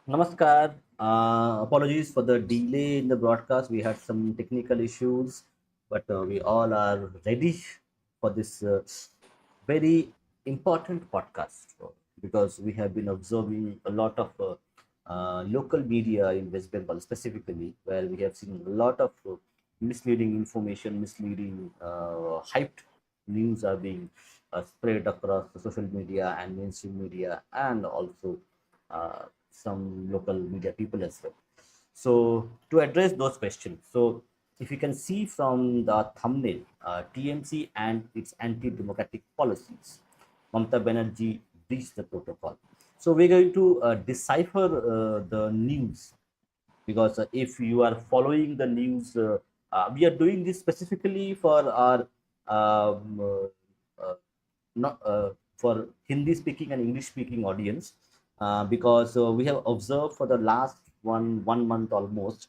Namaskar. Apologies for the delay in the broadcast. We had some technical issues, but we all are ready for this very important podcast because we have been observing a lot of local media in West Bengal specifically, where we have seen a lot of misleading information, misleading, hyped news are being spread across the social media and mainstream media, and also some local media people as well. So, to address those questions, so if you can see from the thumbnail, TMC and its anti-democratic policies, Mamata Banerjee breached the protocol. So, we're going to decipher the news because if you are following the news, we are doing this specifically for our um, not for Hindi speaking and English speaking audience, because we have observed for the last one month almost,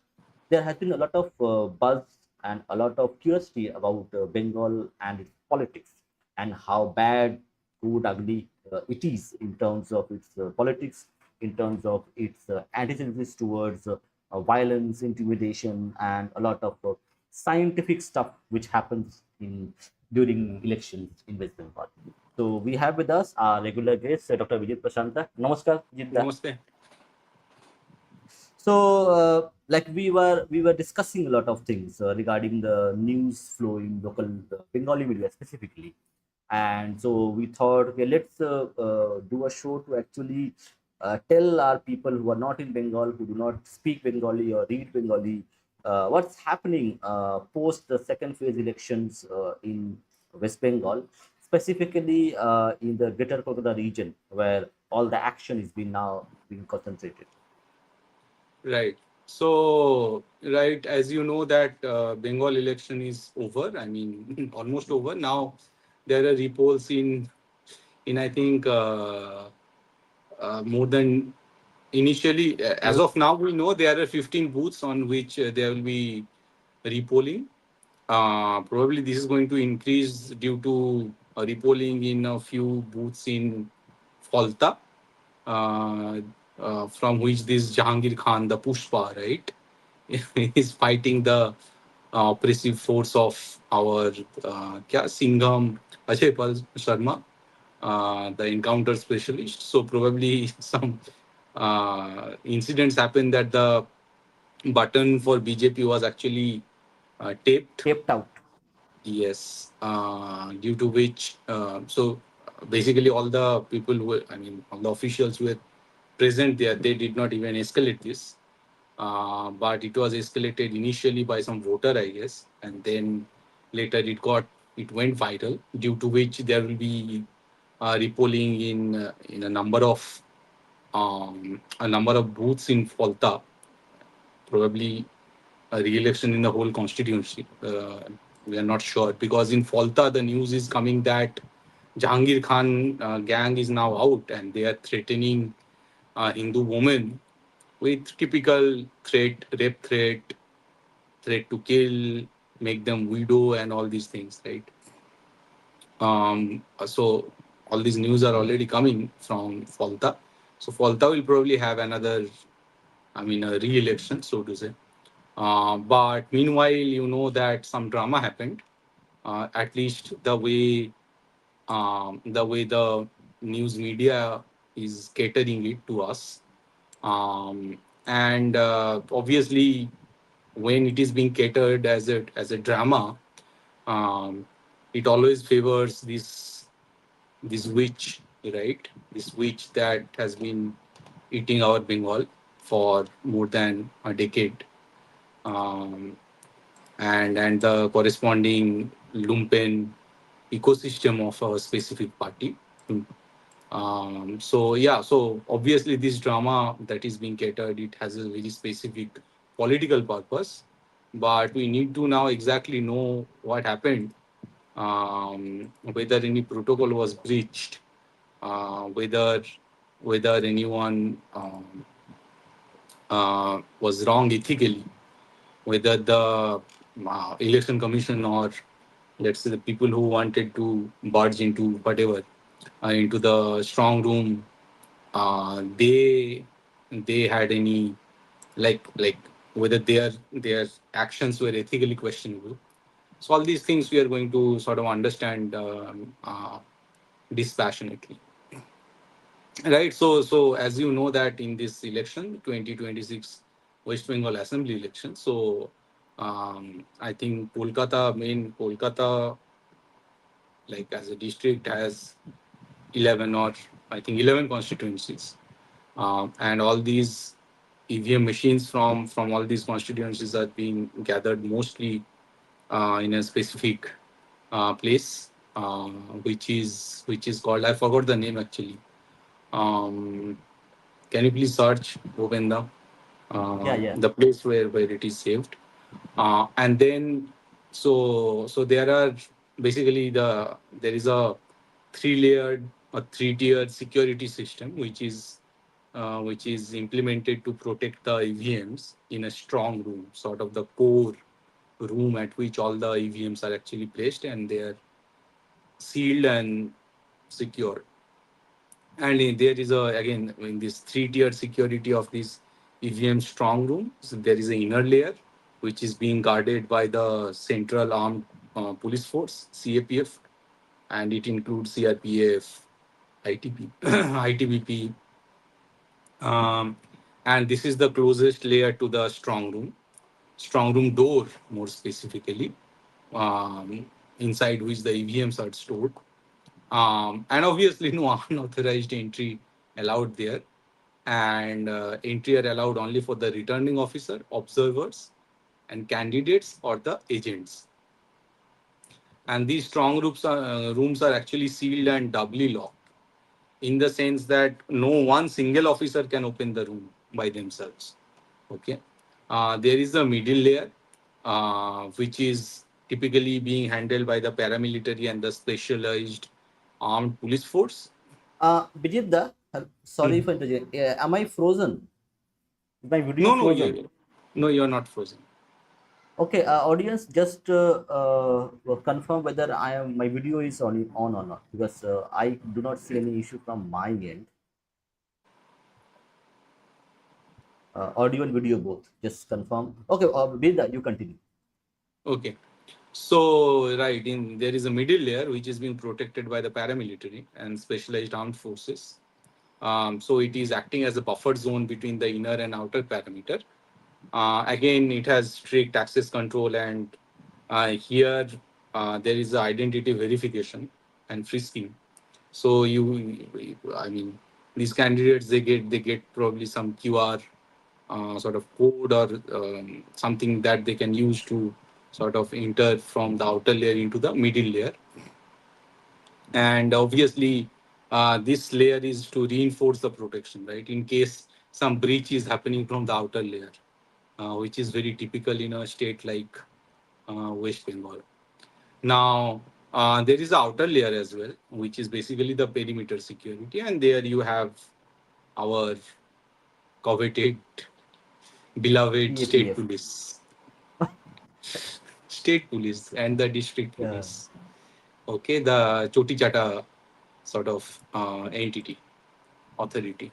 there has been a lot of buzz and a lot of curiosity about Bengal and its politics and how bad, good, ugly it is in terms of its politics, in terms of its antecedents towards violence, intimidation, and a lot of scientific stuff which happens in during elections in West Bengal. So we have with us our regular guest, Dr. Vijit Prashanta. Namaskar, Vijit. Namaste. So, like we were discussing a lot of things regarding the news flow in local Bengali media specifically, and so we thought, okay, let's do a show to actually tell our people who are not in Bengal, who do not speak Bengali or read Bengali, what's happening post the second phase elections in West Bengal, specifically in the Greater Kolkata region, where all the action is being now being concentrated. Right. So, right, as you know that Bengal election is over. I mean, almost over. Now, there are repolls in I think more than initially. As of now, we know there are 15 booths on which there will be repolling. Probably this is going to increase due to repolling in a few booths in Falta, uh, from which this Jahangir Khan, the Pushpa, right, is fighting the oppressive force of our kya, Singham Ajay Pal Sharma, the encounter specialist. So probably some incidents happened that the button for BJP was actually taped. Taped out. Yes, due to which, so basically all the people who, I mean, all the officials who were present there, they did not even escalate this. But it was escalated initially by some voter, I guess, and then later it went viral, due to which there will be repolling in a number of booths in Falta, probably a re-election in the whole constituency. We are not sure because in Falta the news is coming that Jahangir Khan gang is now out and they are threatening Hindu women with typical threat, rape threat, threat to kill, make them widow, and all these things, right? So all these news are already coming from Falta. So Falta will probably have another, I mean, a re-election, so to say. But meanwhile, you know that some drama happened. At least the news media is catering it to us, and obviously, when it is being catered as a drama, um, it always favors this witch, right? This witch that has been eating our Bengal for more than a decade. Um, and the corresponding lumpen ecosystem of a specific party. So yeah, so obviously this drama that is being catered, it has a very specific political purpose, but we need to now exactly know what happened, whether any protocol was breached, whether anyone was wrong ethically, whether the election commission or let's say the people who wanted to barge into whatever into the strong room, they they had any, like whether their actions were ethically questionable. So all these things we are going to sort of understand dispassionately, right? So as you know that in this election, 2026 West Bengal Assembly election, so I think Kolkata, like as a district, has 11 or I think 11 constituencies, and all these EVM machines from all these constituencies are being gathered mostly in a specific place, which is called, I forgot the name actually. Um, can you please search Govinda, Yeah, yeah. the place where it is saved, and then so there are basically there is a three-tiered security system which is implemented to protect the EVMs in a strong room, sort of the core room at which all the EVMs are actually placed, and they are sealed and secure. And there is a, again, in this three-tiered security of this EVM strong room, so there is an inner layer which is being guarded by the Central Armed Police Force (CAPF), and it includes CRPF, ITP, ITBP, um, and this is the closest layer to the strong room door, more specifically, um, inside which the EVMs are stored. And obviously, no unauthorized entry allowed there. And entry are allowed only for the returning officer, observers, and candidates or the agents. And these rooms are actually sealed and doubly locked, in the sense that no one single officer can open the room by themselves. Okay. There is a middle layer, which is typically being handled by the paramilitary and the specialized armed police force. Bijit, sorry Mhm. for interjecting. Am I frozen? Is my video No, no, frozen? no, you're not frozen. Okay, audience, just confirm whether I am my video is on or not, because I do not see any issue from my end. Audio and video both. Just confirm. Okay, Bijit, you continue. Okay. So, right, there is a middle layer which is being protected by the paramilitary and specialized armed forces. So it is acting as a buffer zone between the inner and outer perimeter. Again, it has strict access control, and here there is identity verification and frisking. So I mean, these candidates, they get probably some QR sort of code or something that they can use to sort of enter from the outer layer into the middle layer. And obviously, this layer is to reinforce the protection, right? In case some breach is happening from the outer layer, which is very typical in a state like West Bengal. Now, there is an outer layer as well, which is basically the perimeter security, and there you have our coveted, beloved CAPF. state police, and the district Yeah. police. Okay, the Choti Chata sort of entity, authority.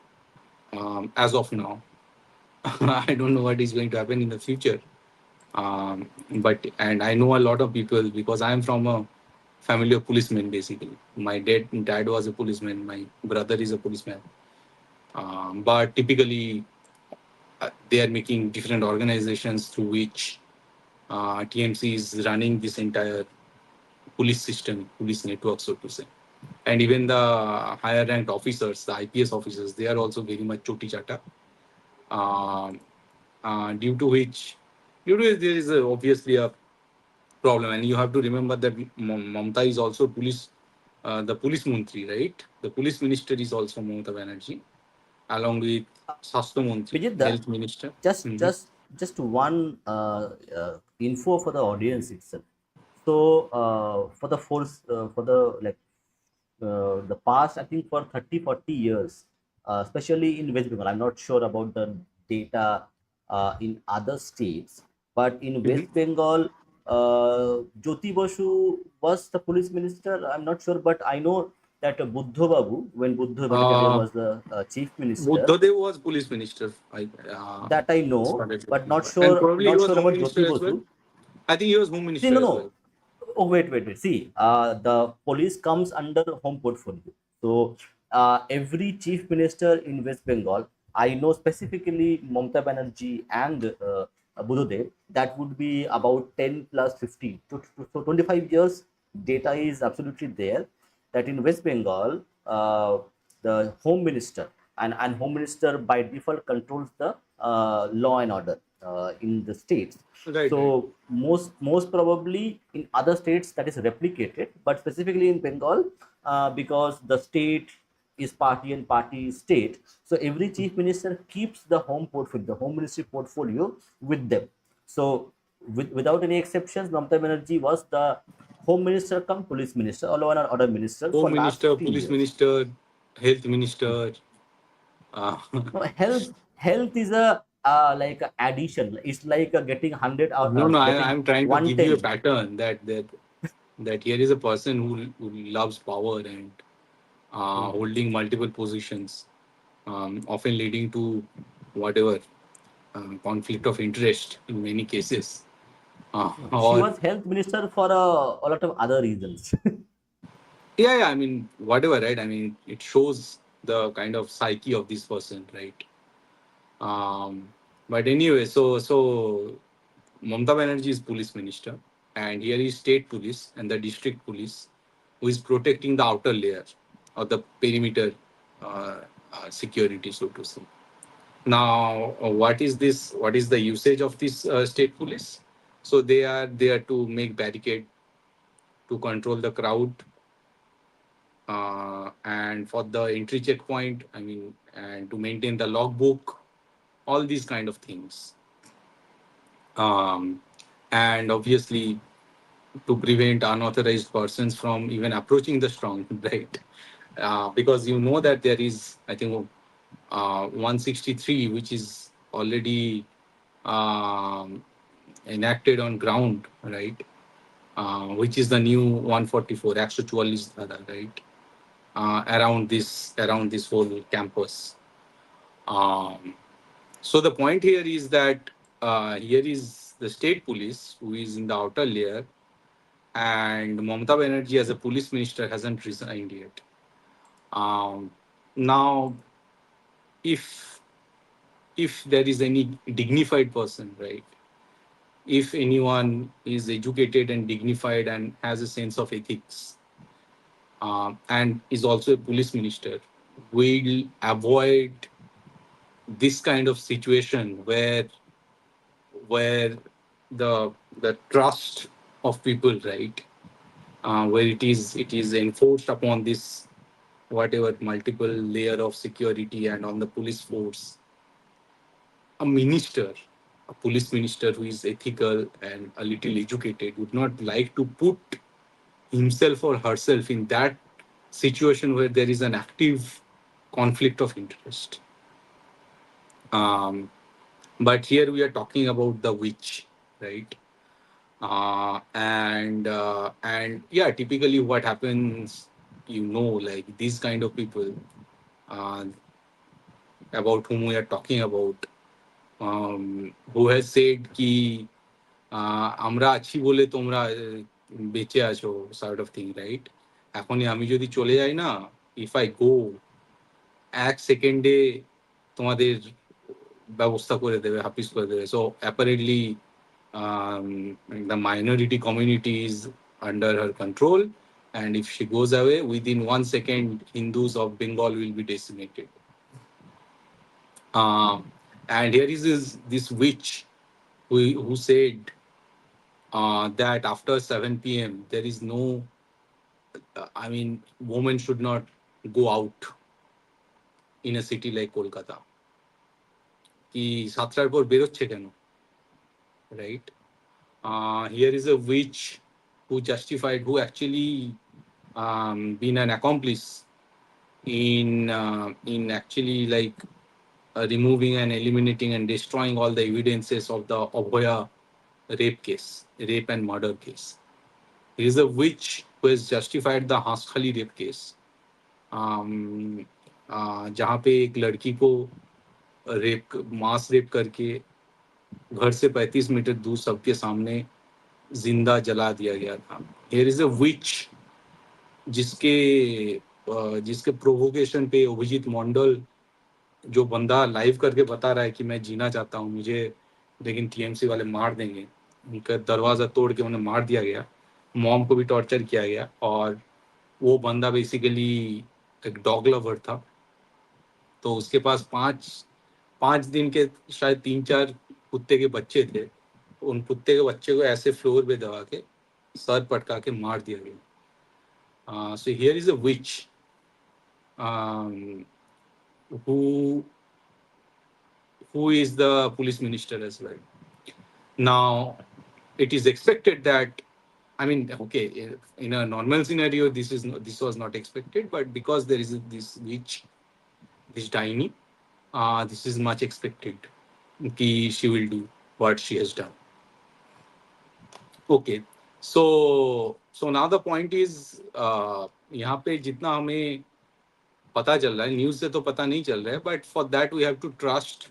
As of now, I don't know what is going to happen in the future. But and I know a lot of people because I am from a family of policemen. Basically, my dad was a policeman. My brother is a policeman. But typically, they are making different organizations through which TMC is running this entire police system, police network, so to say. And even the higher ranked officers, the IPS officers, they are also very much choti chata. Um, due to which, there is obviously a problem, and you have to remember that Mamata is also the police mantri, right? The police minister is also Mamata Banerjee, along with Sastro Mantri, Bijit, health minister. just Mhm. just just one info for the audience itself. So for the force for the past, I think for 30-40 years, especially in West Bengal, I'm not sure about the data in other states, but in Mhm. West Bengal, Jyoti Basu was the police minister. I'm not sure, but I know that Buddha Babu, when Buddha Bhattacharya Uh, was the chief minister, Buddhadev was police minister. that I know, Started but looking for, and probably he not was sure home about Jyoti minister as well. Basu. I think he was home See, minister no, as well. no. Oh, wait. See, the police comes under home portfolio. So every chief minister in West Bengal, I know specifically Mamata Banerjee and Buddhadev, that would be about 10 plus 15. So 25 years data is absolutely there. That in West Bengal, the home minister and home minister by default controls the law and order in the states. Right, right. So most probably in other states that is replicated, but specifically in Bengal, because the state is party and party state, so every chief minister keeps the home portfolio, the home ministry portfolio with them. So without any exceptions, Mamata Banerjee was the home minister come police minister, or law and order minister for Home last minister, 15 police years. minister, health minister. Uh, No, health is a like a addition. It's like getting 100 or no, no. getting I'm trying to give you a 110. pattern that here is a person who loves power and holding multiple positions, often leading to whatever conflict of interest in many cases. She Or was health minister for a lot of other reasons. yeah, I mean, whatever, right? I mean, it shows the kind of psyche of this person, right? Um, but anyway, so Mamata Banerjee is police minister, and here is state police and the district police, who is protecting the outer layer of the perimeter security, so to say. Now, what is this? What is the usage of this state police? So they are there to make barricade, to control the crowd, and for the entry checkpoint. I mean, and to maintain the logbook, all these kind of things. Um, and obviously to prevent unauthorized persons from even approaching the strong, right? Because you know that there is, I think, 163, which is already um, enacted on ground, right? Which is the new 144, 144 dhara, right? Around this whole campus. Um, so the point here is that here is the state police who is in the outer layer, and Mamata Banerjee as a police minister hasn't resigned yet. Um, now, if if there is any dignified person, right? If anyone is educated and dignified and has a sense of ethics, and is also a police minister, will avoid this kind of situation where the the trust of people, right? Where it is enforced upon this whatever multiple layer of security and on the police force. A minister, a police minister who is ethical and a little educated would not like to put himself or herself in that situation where there is an active conflict of interest. Um, but here we are talking about the witch, right? And yeah, typically what happens, like these kind of people, uh, about whom we are talking about, who has said ki আমরা আছি বলে তোমরা বেঁচে আছো, sort of thing, right? এখনই আমি যদি চলে যাই না, if I go, এক সেকেন্ডে তোমাদের ব্যবস্থা করে দেবে, হাফিজ করে দেবে. So apparently um, the minority community is under her control, and if she goes away, within 1 second Hindus of Bengal will be decimated. And here is this witch who said that after 7 p.m. there is no, I mean, women should not go out in a city like Kolkata. কি সাতটার পর বেরোচ্ছে কেন, right? Here is a witch who actually been an accomplice in actually like removing and eliminating and destroying all the evidences of the Obhoya rape and murder case. He is a witch who has justified the Haskhali rape case. जहाँ पे एक लड़की को मास rape करके घर से 35 metre दूर सबके सामने जिंदा जला दिया गया था. हियर इज अ विच जिसके जिसके प्रोवोकेशन पे अभिजीत मंडल, जो बंदा लाइव करके बता रहा है कि मैं जीना चाहता हूँ मुझे, लेकिन टीएमसी वाले मार देंगे, उनका दरवाजा तोड़ के उन्हें मार दिया गया. मॉम को भी टॉर्चर किया गया. और वो बंदा बेसिकली एक डॉग लवर था. तो उसके पास पाँच पाँच दिन के शायद 3-4 कुत्ते के बच्चे थे. उन कुत्ते के बच्चे को ऐसे फ्लोर पे दबा के सर पटका के मार दिया गया. So here is a which who who is the police minister as well. Now, it is expected that, I mean, okay, in a normal scenario, this was not expected, but because there is this witch, this Daini, this is much expected. Ki she will do what she has done. Okay, so now the point is, यहाँ पे जितना हमें पता चल रहा है, news से तो पता नहीं चल रहा है, but for that we have to trust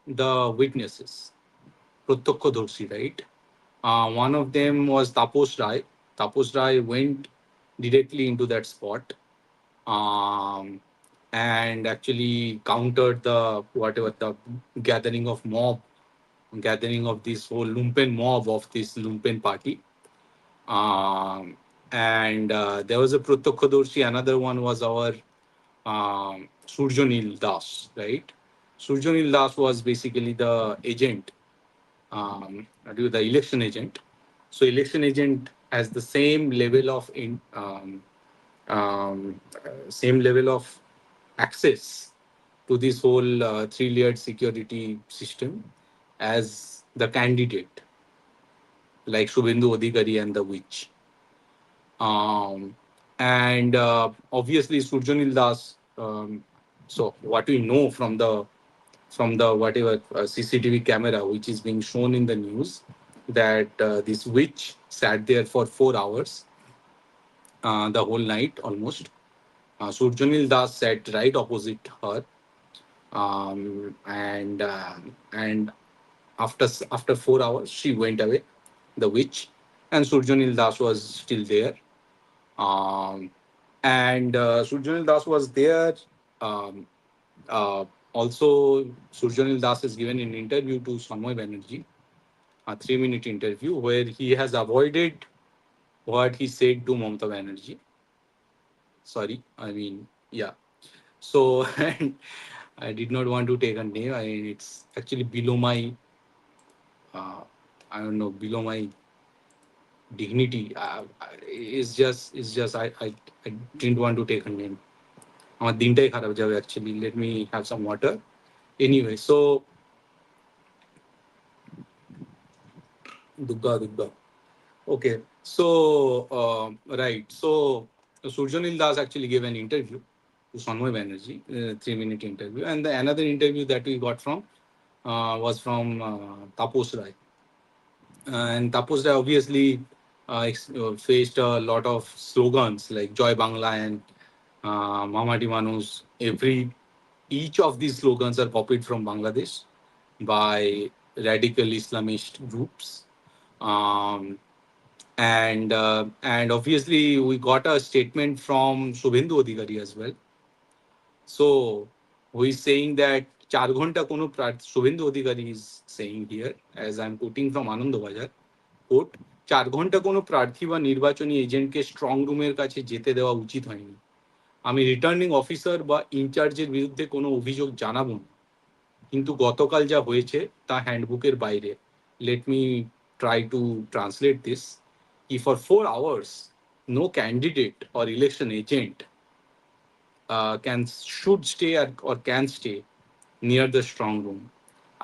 the witnesses, प्रत्यक्षदर्शी, right? One of them was Tapos Rai. Tapos Rai went directly into that spot, um, and actually countered the whatever the gathering of mob, gathering of this whole lumpen mob of this lumpen party. Um, and there was a Pratyakshadorshi. Another one was our Surjanil Das, right? Surjanil Das was basically the agent, the election agent. So election agent has the same level of access to this whole three-layered security system as the candidate, like Shubhendu Adhikari and the witch. Um, and obviously Surjanil Das. So what we know from the whatever CCTV camera which is being shown in the news, that this witch sat there for 4 hours, the whole night almost. Surjanil Das sat right opposite her, and after 4 hours she went away, the witch, and Surjanil Das was still there. Um, and Surjanil Das was there. Um, also, Surjanil Das has given an interview to Sanmoy Banerjee, a 3-minute interview where he has avoided what he said to Mamata Banerjee. Sorry, I mean, yeah. So, and I did not want to take a name. I mean, it's actually below my, uh, I don't know, below my dignity. I didn't want to take a name. আমার দিনটাই খারাপ যাবে actually. Let me have some water. Anyway, so Dugga Dugga. Okay, so right, so Surjanil Das actually gave an interview to Sanmoy Banerjee, 3-minute interview, and another interview that we got from was from Tapos Rai. And Tapos Rai obviously faced a lot of slogans like Joy Bangla and Mamati Manus. Each of these slogans are copied from Bangladesh by radical Islamist groups. Um, and obviously we got a statement from Shubhendu Adhikari as well. So who is saying that চার ঘন্টা কোনো Suvendu Adhikari is saying here, as I'm quoting from Anand Bajar, quote, 4 ঘন্টা কোনো প্রার্থী বা নির্বাচনী এজেন্টকে strong রুমের কাছে যেতে দেওয়া উচিত হয়নি. আমি রিটার্নিং অফিসার বা ইনচার্জের বিরুদ্ধে কোনো অভিযোগ জানাবো না, কিন্তু গতকাল যা হয়েছে তা হ্যান্ডবুকের বাইরে. Let me try to translate this. For 4 hours, no candidate or election agent can should stay or can stay near the strong room.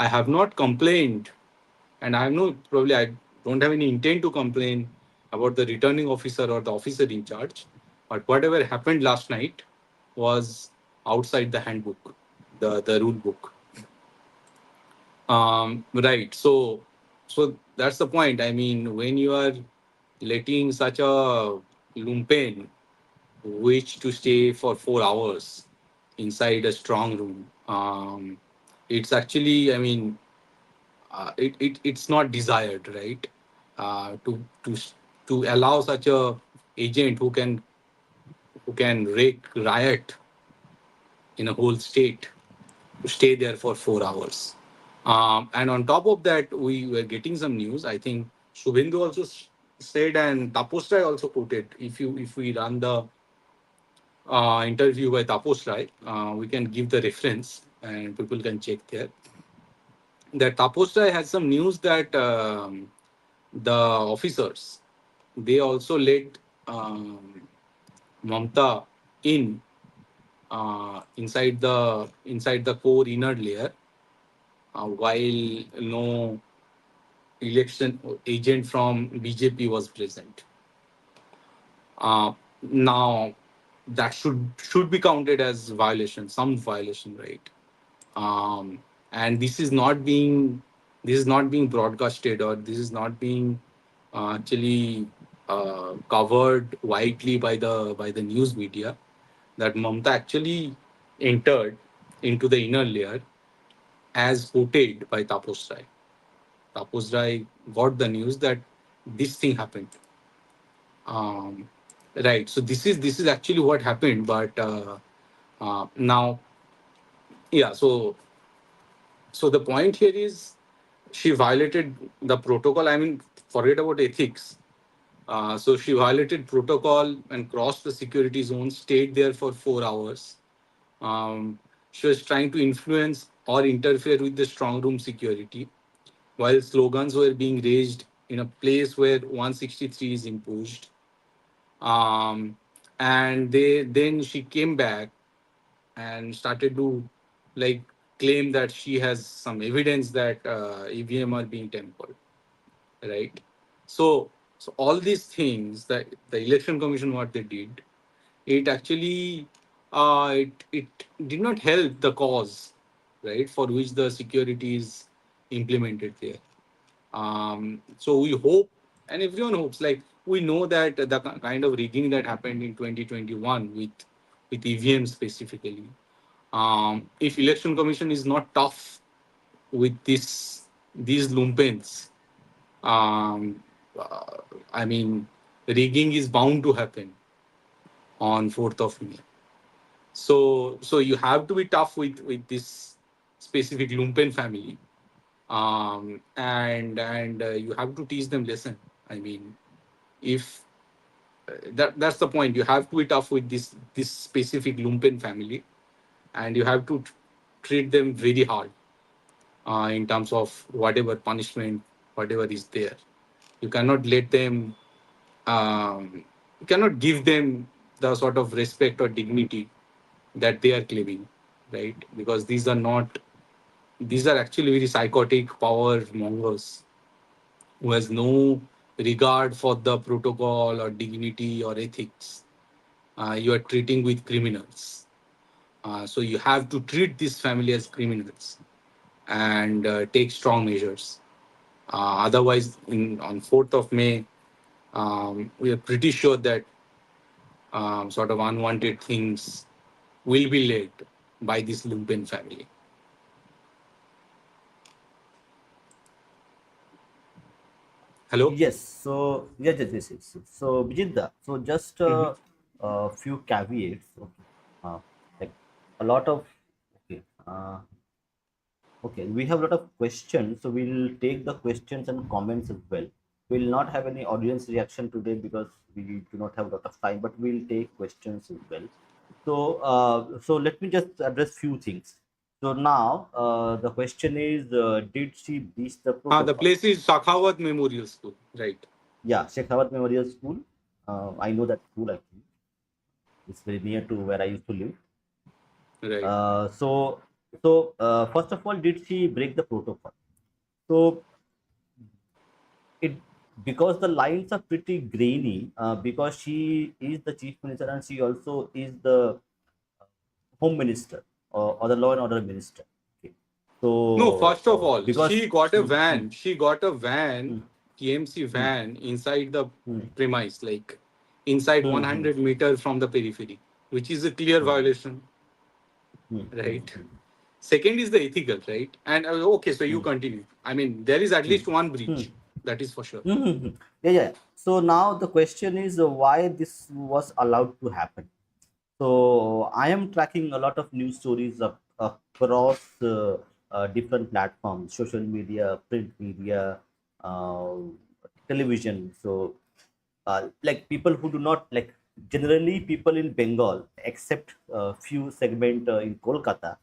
I have not complained, and I have no probably I don't have any intent to complain about the returning officer or the officer in charge. But whatever happened last night was outside the handbook, the rule book. Right. So that's the point. I mean, when you are letting such a lumpen which to stay for 4 hours inside a strong room. It's actually, I mean, it's not desired, right? To allow such a agent who can wreak riot in a whole state to stay there for 4 hours. And on top of that, we were getting some news. I think Shubhendu also said, and Tapos Rai also quoted. If we run the interview by Tapos Rai, we can give the reference and people can check there. That Tapos Rai has some news that the officers they also let Mamta in inside the core inner layer while no election agent from BJP was present. Now that should be counted as violation, some violation, right? Um, and this is not being broadcasted, or this is not being actually covered widely by the news media. That Mamta actually entered into the inner layer as quoted by Tapos Rai. Tapos Rai got the news that this thing happened. Um, right. So this is actually what happened. But now, yeah. So the point here is she violated the protocol. I mean, forget about ethics. So she violated protocol and crossed the security zone. Stayed there for 4 hours. Um, she was trying to influence or interfere with the strong room security while slogans were being raised in a place where 163 is imposed. Um, and then she came back and started to like claim that she has some evidence that EVM are being tampered, right? So all these things that the election commission what they did, it actually it did not help the cause, right, for which the security is implemented there. So we hope, and everyone hopes, like we know that the kind of rigging that happened in 2021 with EVM specifically. If election commission is not tough with these lumpens, um, uh, I mean, rigging is bound to happen on 4th of May. So you have to be tough with this specific lumpen family, and you have to teach them lesson. I mean, if that's the point, you have to be tough with this specific lumpen family, and you have to treat them very hard in terms of whatever punishment, whatever is there. You cannot let them, you cannot give them the sort of respect or dignity that they are claiming, right? Because these are actually very psychotic power mongers who has no regard for the protocol or dignity or ethics. You are treating with criminals. So you have to treat this family as criminals and take strong measures. Otherwise, on 4th of May, we are pretty sure that sort of unwanted things will be led by this lumpen family. Hello? Yes. So yes. So Bijinda, so just Mhm. a few caveats. Okay. Like a lot of okay. Okay, we have a lot of questions, so we'll take the questions and comments as well. We'll not have any audience reaction today because we do not have a lot of time, but we'll take questions as well. So let me just address few things. So now the question is, did she breach the The protocol? place is Sakhawat Memorial School, right? Yeah, Sheikh Hawat Memorial School. I know that school actually. It's very near to where I used to live. Right. So first of all, did she break the protocol? So it, because the lines are pretty grainy, because she is the chief minister and she also is the home minister, or the law and order minister. Okay. No, So first of all, because She got a van, mm, TMC mm, van inside the mm, premise. Like inside Hmm. Hmm. 100 meters from the periphery, which is a clear Hmm. violation, Hmm. Hmm. right? Second is the ethical, right? And okay, so you Hmm. continue. I mean, there is at Hmm. least one Hmm. breach, that is for sure. Mm-hmm. Yeah, yeah. So now the question is why this was allowed to happen. So I am tracking a lot of news stories across different platforms, social media, print media, uh, television. So like people who do not like generally people in Bengal, except a few segment in Kolkata,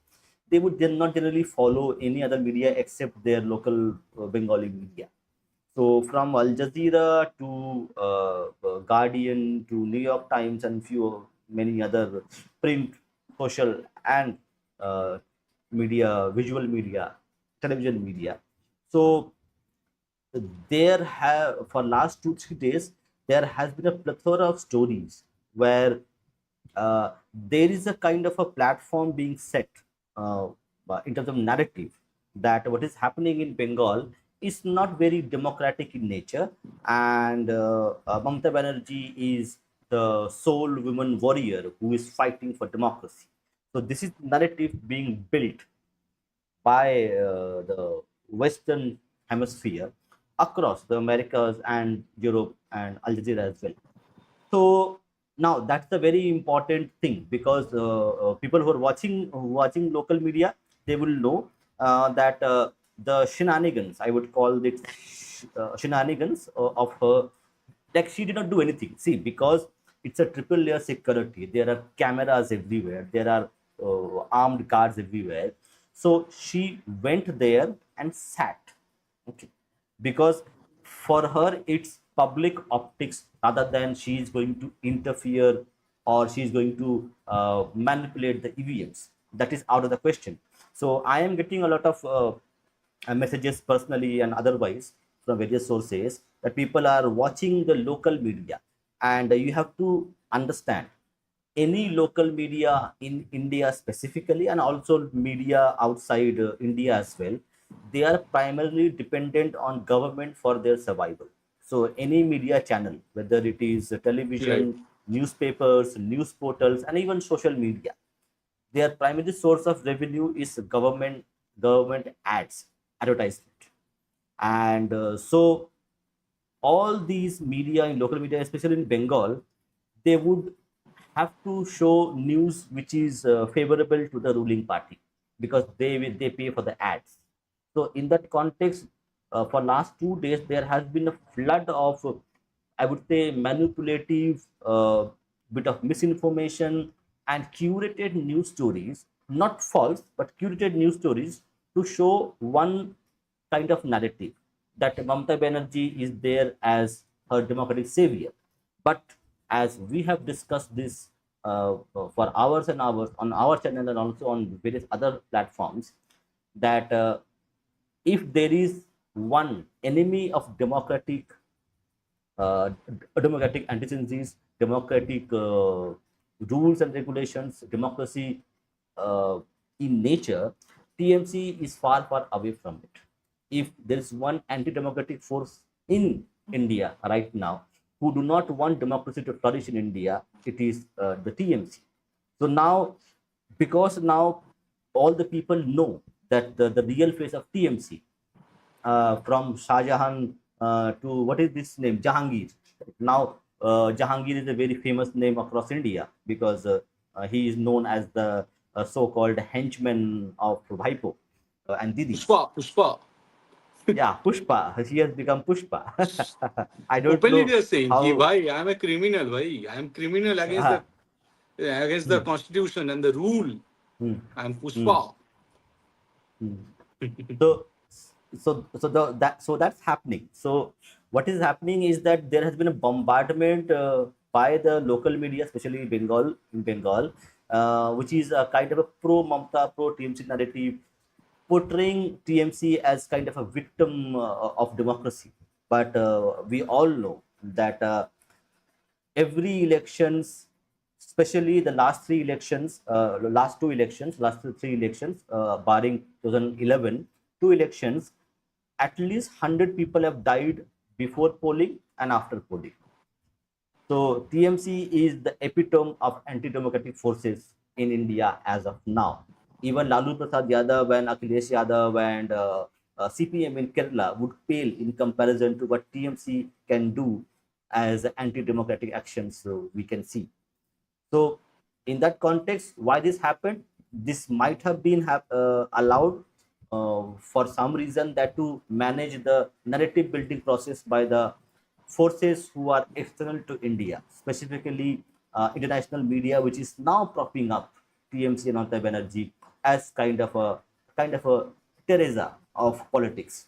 they would then not generally follow any other media except their local Bengali media. So from Al Jazeera to Guardian to New York Times and few many other print, social and uh, media, visual media, television media. So there have for last 2 3 days there has been a plethora of stories where there is a kind of a platform being set uh, in terms of narrative that what is happening in Bengal is not very democratic in nature, and Mamata Banerjee is the sole woman warrior who is fighting for democracy. So this is narrative being built by the Western Hemisphere across the Americas and Europe and Al Jazeera as well. So now that's a very important thing because people who are watching local media, they will know that the shenanigans, I would call it shenanigans of her, like she did not do anything. See, because it's a triple layer security, there are cameras everywhere, there are armed guards everywhere. So she went there and sat. Okay, because for her it's public optics rather than she is going to interfere or she is going to manipulate the EVMs. That is out of the question. So I am getting a lot of messages personally and otherwise from various sources that people are watching the local media, and you have to understand any local media in India specifically and also media outside India as well, they are primarily dependent on government for their survival. So any media channel, whether it is Right. television, newspapers, news portals, and even social media, their primary source of revenue is government ads, advertisement, and so all these media in local media, especially in Bengal, they would have to show news which is favorable to the ruling party because they pay for the ads. So in that context, for last 2 days there has been a flood of I would say manipulative, bit of misinformation and curated news stories, not false but curated news stories to show one kind of narrative that Mamata Banerjee is there as her democratic savior. But as we have discussed this for hours and hours on our channel and also on various other platforms, that if there is one enemy of democratic antecedents, democratic rules and regulations, democracy in nature, TMC is far, far away from it. If there is one anti-democratic force in India right now who do not want democracy to flourish in India, it is the TMC. So now, because now all the people know that the real face of TMC, from Shah Jahan to what is this name, Jahangir. Now Jahangir is a very famous name across India because he is known as the so-called henchman of Bhaipo and Didi. Pushpa, Pushpa. Yeah, Pushpa. He has become Pushpa. I don't Openly know they are saying, "Ki, how. bhai, I am a criminal, bhai. I am criminal Uh, against the hmm, constitution and the rule. hmm, I am hmm, Pushpa." hmm. So so that's happening. So what is happening is that there has been a bombardment by the local media, especially in Bengal, which is a kind of a pro Mamta, pro TMC narrative, portraying TMC as kind of a victim of democracy. But we all know that every elections, especially the last three elections, last two elections, last three elections, barring 2011, two elections, at least 100 people have died before polling and after polling. So TMC is the epitome of anti-democratic forces in India as of now. Even Lalu Prasad Yadav and Akhilesh Yadav and CPM in Kerala would pale in comparison to what TMC can do as anti-democratic actions. So we can see. So, in that context, why this happened? This might have been allowed for some reason that to manage the narrative building process by the forces who are external to India, specifically international media, which is now propping up TMC and Mamata Banerjee as kind of a Teresa of politics.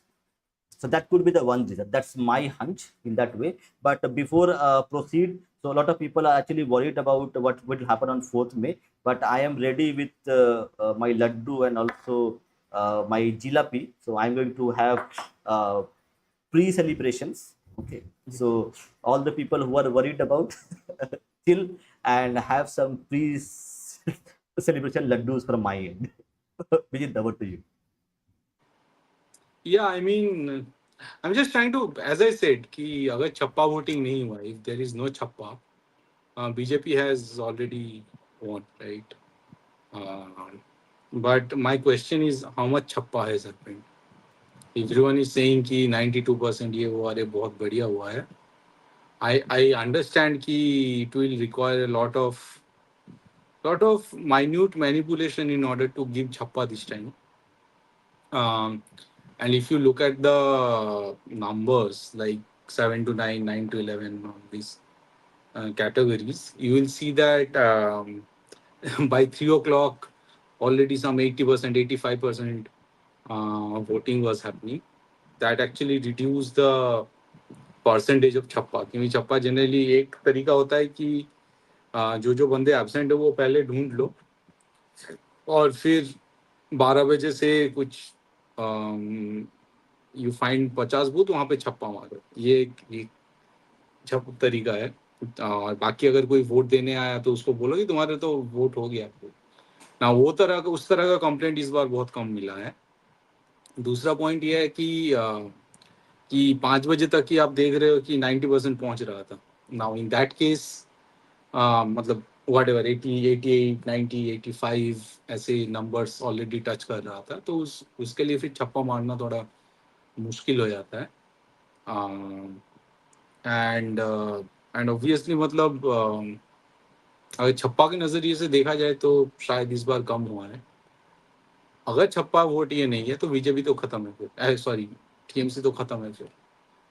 So that could be the one reason. That's my hunch in that way. But before proceed, so a lot of people are actually worried about what will happen on 4th May. But I am ready with my laddu and also my jilapi. So I'm going to have uh, pre-celebrations. Okay, so all the people who are worried about chill and have some pre-celebration laddus from my end. Which is over to you. Yeah, I mean, I'm just trying to, as I said, कि अगर छप्पा voting नहीं हुआ, if there is no छप्पा, BJP has already won, right? Uh, but my question is, how much छप्पा has happened? Everyone is saying कि 92% ये वो अरे बहुत बढ़िया हुआ है. I understand कि it will require a lot of minute manipulation in order to give छप्पा this time. Um, and if you look at the numbers like 7 to 9, 9 to 11 on these categories, you will see that by 3 o'clock, already some 80%, 85% voting was happening. That actually reduced the percentage of छप्पा, क्योंकि छप्पा generally एक तरीका होता है कि जो बंदे absent है वो पहले ढूंढ लो और फिर 12 बजे से कुछ यू फाइंड 50 बूथ वहां पे छप्पा मारो. ये एक छप तरीका है. और बाकी अगर कोई वोट देने आया तो उसको बोलो कि तुम्हारे तो वोट हो गया ना. वो तरह का उस तरह का कंप्लेंट इस बार बहुत कम मिला है. दूसरा पॉइंट ये है कि 5 बजे तक ही आप देख रहे हो कि 90% पहुंच रहा था. नाउ इन दैट केस मतलब वट एवर 80, 88, 90, 85 ऐसे नंबर्स ऑलरेडी टच कर रहा था, तो उसके लिए फिर छप्पा मारना थोड़ा मुश्किल हो जाता है. एंड एंड ऑब्वियसली मतलब अगर छप्पा के नज़रिए से देखा जाए तो शायद इस बार कम हुआ है. अगर छप्पा वोट ये नहीं है तो बीजेपी तो खत्म है फिर. सॉरी, टीएमसी तो खत्म है फिर.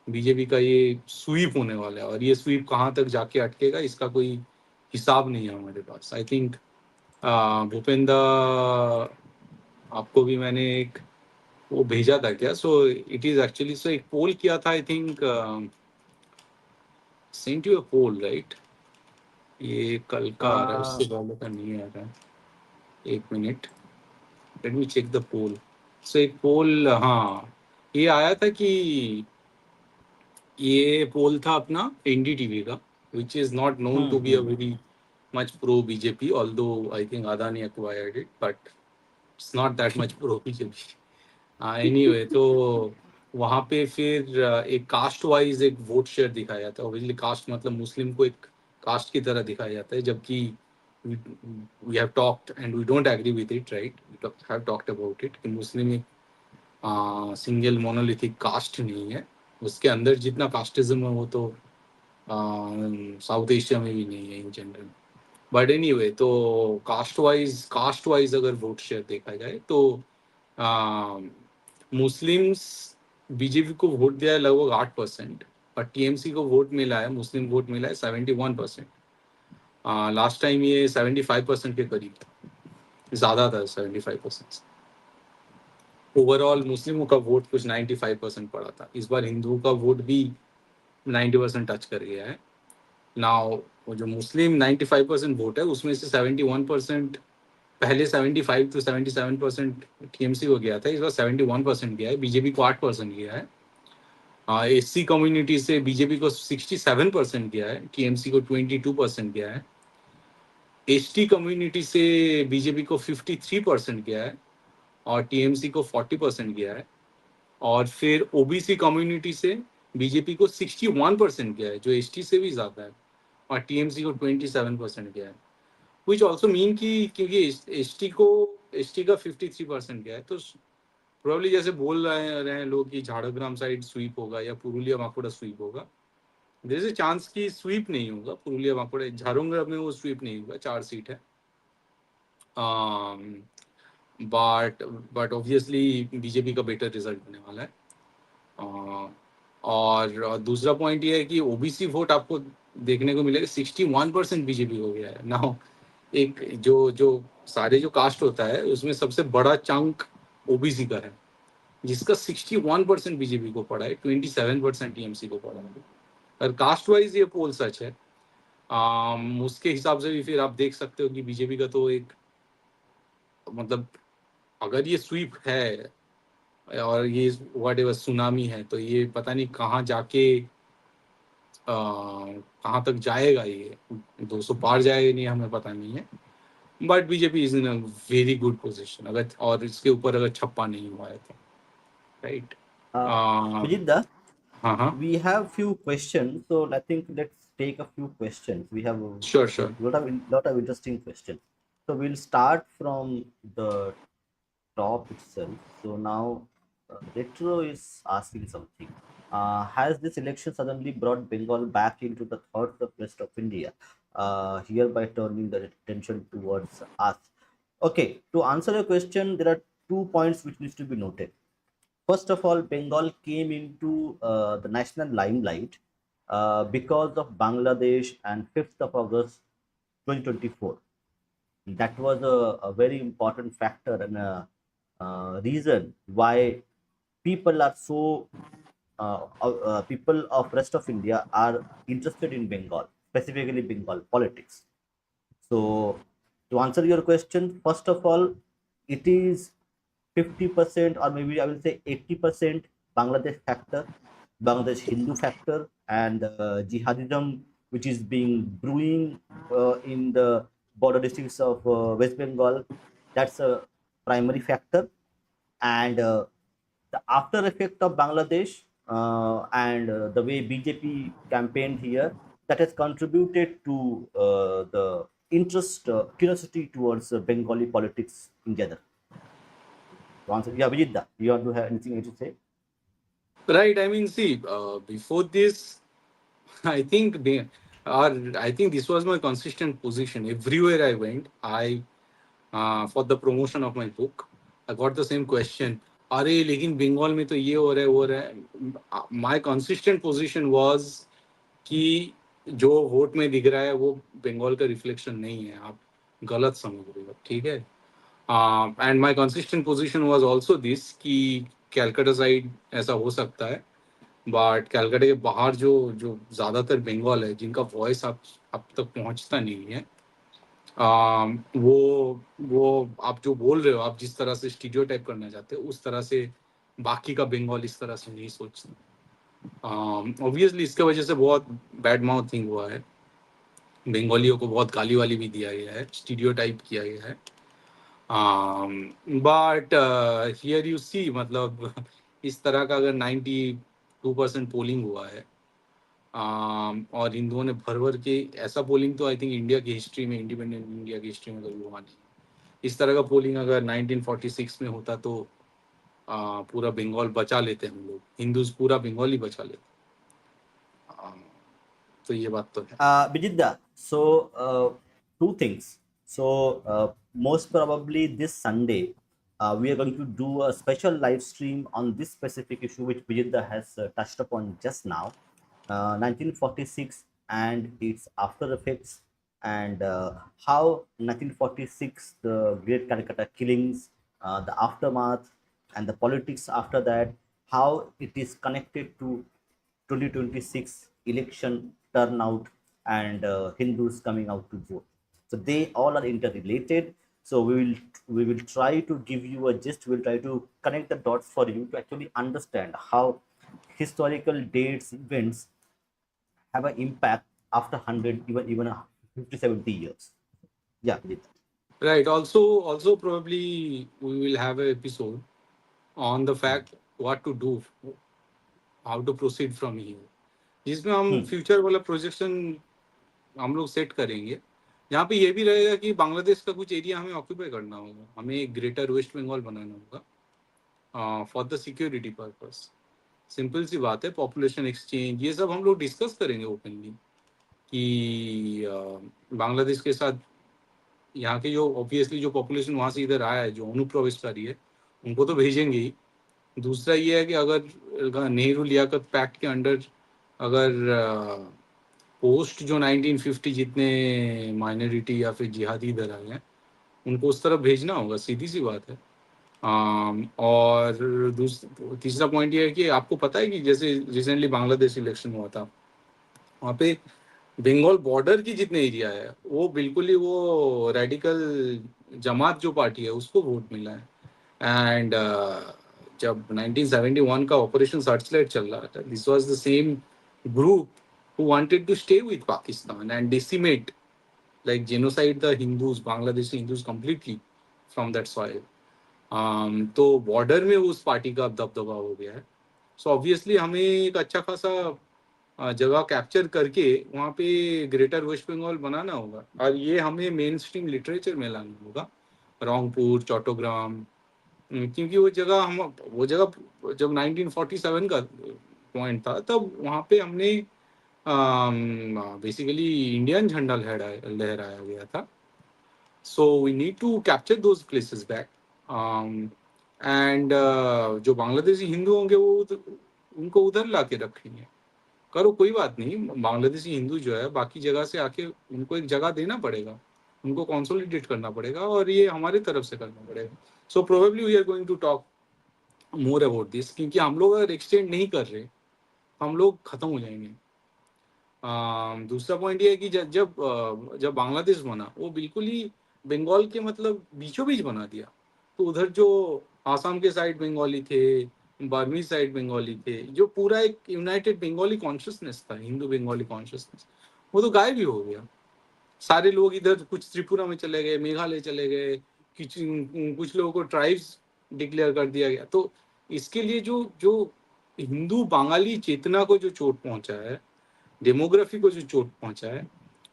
बीजेपी का ये स्वीप होने वाला है और ये स्वीप कहाँ तक जाके अटकेगा इसका कोई हिसाब नहीं है हमारे पास. आई थिंक भूपेंद्र, आपको भी मैंने एक वो भेजा था क्या? So it is actually, so एक पोल किया था. I think sent you a poll, right? ये कल का आ रहा है, uh, उससे पहले का नहीं आ रहा है. एक minute, let me check the poll. So एक पोल, हाँ, ये आया था कि ये पोल था अपना एनडीटीवी का, which is not known to be a very much pro BJP, although I think Adani acquired it, but it's not that much pro BJP. Anyway, तो वहाँ पे फिर एक कास्ट वाइज एक वोट शेयर दिखाया जाता है. ऑब्वियसली कास्ट मतलब मुस्लिम को एक कास्ट की तरह दिखाया जाता है, जबकि we have talked and we don't agree with it, right? We have talked about it कि मुस्लिम एक सिंगल मोनोलिथिक कास्ट नहीं है. उसके अंदर जितना कास्टिज्म है वो तो साउथ एशिया में भी नहीं है इन जनरल. बट एनीवे, तो कास्ट वाइज अगर वोट शेयर देखा जाए तो मुस्लिम्स बीजेपी को वोट दिया है लगभग 8%, और टीएमसी को वोट मिला है, मुस्लिम वोट मिला है 71%. लास्ट टाइम ये 75% के करीब था, ज़्यादा था 75%. ओवरऑल मुस्लिमों का वोट कुछ 95% पड़ा था. इस बार हिंदुओं का वोट भी 90% टच कर गया है. नाउ वो जो मुस्लिम 95% वोट है उसमें से 71%, पहले 75 to 77% टीएमसी को गया था, इस बार 71% गया है. बीजेपी को 8% गया है. एससी कम्युनिटी से बीजेपी को 67% गया है, टीएमसी को 22% गया है. एसटी कम्युनिटी से बीजेपी को 53% गया है और टीएमसी को 40% गया है. और फिर ओबीसी कम्युनिटी से बीजेपी को 61% गया है, जो एसटी से भी ज़्यादा है. और टीएमसी को 27% गया है, विच ऑल्सो मीन कि क्योंकि एसटी का 53% गया है, तो प्रोबेबली जैसे बोल रहे हैं लोग कि झाड़ग्राम साइड स्वीप होगा या पुरुलिया बांकुड़ा स्वीप होगा, देयर इज अ चांस कि स्वीप नहीं होगा, पुरुलिया बांकुड़ा झारंगा में वो स्वीप नहीं होगा, 4 सीट है। बट बट ऑब्वियसली बीजेपी का बेटर रिजल्ट होने वाला है। और दूसरा पॉइंट ये है कि ओबीसी वोट आपको देखने को मिलेगा, 61% बीजेपी हो गया है नाउ। एक जो जो सारे जो कास्ट होता है उसमें सबसे बड़ा चंक ओबीसी का है, जिसका 61% बीजेपी को पड़ा है, 27% टीएमसी को पड़ा है। और कास्ट वाइज ये पोल सच है। उसके हिसाब से भी फिर आप देख सकते हो कि बीजेपी का तो एक मतलब, अगर ये स्वीप है और ये व्हाट एवर सुनामी है, तो ये पता नहीं कहाँ जाके कहाँ तक जाएगा, ये 200 पार जाएगा नहीं हमें पता नहीं है। But BJP is in a very good position, अगर और इसके ऊपर अगर छप्पा नहीं हुआ है तो, राइट। Uh, हाँ Vijitda, हाँ, we have few questions, so I think let's take a few questions. We have a sure sure. lot of interesting questions. So we'll start from the top itself. So now, Retro is asking something. Has this election suddenly brought Bengal back into the thoughts of rest of India, hereby turning the attention towards us? Okay, to answer your question, there are 2 points which needs to be noted. First of all, Bengal came into the national limelight because of Bangladesh and 5th of August 2024. That was a very important factor and a reason why people are so people of rest of India are interested in Bengal, specifically Bengal politics. So, to answer your question, first of all, it is 50%, or maybe I will say 80% Bangladesh factor, Bangladesh Hindu factor, and jihadism, which is being brewing in the border districts of West Bengal. That's a primary factor. And the after effect of Bangladesh and the way BJP campaigned here, that has contributed to the interest, curiosity towards Bengali politics in general. To answer, yeah, Vijitda, you want to have anything to say? Right, I mean, see, before this, I think I think this was my consistent position. Everywhere I went, for the promotion of my book, I got the same question. अरे लेकिन बंगाल में तो ये हो रहा है वो हो रहा है। My consistent position was कि जो वोट में दिख रहा है वो बंगाल का रिफ्लेक्शन नहीं है, आप गलत समझ रहे हो, ठीक है। And my consistent position was also this कि कैलकाटा साइड ऐसा हो सकता है, बट कैलकाटा के बाहर जो जो ज़्यादातर बंगाल है जिनका वॉइस आप अब तक पहुंचता नहीं है, वो आप जो बोल रहे हो, आप जिस तरह से स्टीरियोटाइप करना चाहते हो उस तरह से बाकी का बंगाल इस तरह से नहीं सोचता। ऑब्वियसली इसके वजह से बहुत बैड माउथिंग हुआ है, बंगालियों को बहुत गाली वाली भी दिया गया है, स्टीरियोटाइप किया गया है। बट हियर यू सी, मतलब इस तरह का अगर 92% पोलिंग हुआ है, और हिंदुओं ने भर भर के, ऐसा पोलिंग तो आई थिंक इंडिया की हिस्ट्री में, इंडिपेंडेंट इंडिया की हिस्ट्री में कभी हुआ नहीं। इस तरह का पोलिंग अगर 1946 में होता तो पूरा बंगाल बचा लेते हम लोग, हिंदूज पूरा बंगाल ही बचा लेते। तो ये बात तो है। Bijidda, so two things. So most probably this Sunday, we are going to do a special live stream on this specific issue, which Bijidda has touched upon just now, 1946 and its after effects, and how 1946, the Great Calcutta killings, the aftermath, and the politics after that, how it is connected to 2026 election turnout and Hindus coming out to vote. So they all are interrelated. So we will try to give you a gist. We'll try to connect the dots for you to actually understand how historical dates, events have an impact after 100, even 50, 70 years. Yeah, Vijit. Right. Also probably we will have an episode on the fact what to do, how to proceed from here, जिसमें हम Hmm. Future वाला projection हम लोग set करेंगे, जहाँ पे ये भी रहेगा कि बांग्लादेश का कुछ एरिया हमें ऑक्यूपाई करना होगा, हमें एक ग्रेटर वेस्ट बंगाल बनाना होगा for the security purpose. Simple सी बात है, पॉपुलेशन एक्सचेंज ये सब हम लोग डिस्कस करेंगे ओपनली कि बांग्लादेश के साथ यहाँ के जो ऑब्वियसली जो पॉपुलेशन वहाँ से इधर आया है, जो अनुप्रवेशकारी है, उनको तो भेजेंगे ही। दूसरा ये है कि अगर नेहरू लियाकत पैक्ट के अंडर अगर पोस्ट जो 1950 जितने माइनॉरिटी या फिर जिहादी इधर आए हैं, उनको उस तरफ भेजना होगा, सीधी सी बात है। और तीसरा पॉइंट ये है कि आपको पता है कि जैसे रिसेंटली बांग्लादेश इलेक्शन हुआ था, वहाँ पे बंगाल बॉर्डर की जितने एरिया है वो बिल्कुल ही वो रेडिकल जमात जो पार्टी है उसको वोट मिला है। एंड जब 1971 का ऑपरेशन सर्चलाइट चल रहा था, this was the same group who wanted to stay with Pakistan and decimate, like genocide the Hindus, Bangladeshi Hindus completely from that soil. तो बॉर्डर में उस पार्टी का अब दबदबा हो गया है। सो ऑब्वियसली हमें एक अच्छा खासा जगह कैप्चर करके वहाँ पे ग्रेटर वेस्ट बंगाल बनाना होगा, और ये हमें मेन स्ट्रीम लिटरेचर में लाना होगा, रोंगपुर, चट्टग्राम। क्योंकि वो जगह जब 1947 का पॉइंट था, तब वहाँ पे हमने बेसिकली इंडियन झंडा लहराया लहराया गया था। So we need to capture those places back. And जो बांग्लादेशी हिंदू होंगे उनको उधर ला के रखेंगे। करो, कोई बात नहीं, बांग्लादेशी हिंदू जो है बाकी जगह से आके उनको एक जगह देना पड़ेगा, उनको कंसोलिडेट करना पड़ेगा, और ये हमारे तरफ से करना पड़ेगा। So probably we are going to talk more about this, क्योंकि हम लोग अगर एक्सटेंड नहीं कर रहे, हम लोग खत्म हो जाएंगे। दूसरा पॉइंट ये है कि जब बांग्लादेश बना, वो बिल्कुल ही बंगाल के मतलब बीचों बीच बना दिया। तो उधर जो आसाम के साइड बंगाली थे, बर्मी साइड बंगाली थे, जो पूरा एक यूनाइटेड बंगाली कॉन्शियसनेस था, हिंदू बंगाली कॉन्शियसनेस, वो तो गायब ही हो गया। सारे लोग इधर कुछ त्रिपुरा में चले गए, मेघालय चले गए, कुछ कुछ लोगों को ट्राइब्स डिक्लेयर कर दिया गया। तो इसके लिए जो जो हिंदू बंगाली चेतना को जो चोट पहुंचा है, डेमोग्राफी को जो चोट पहुंचा है,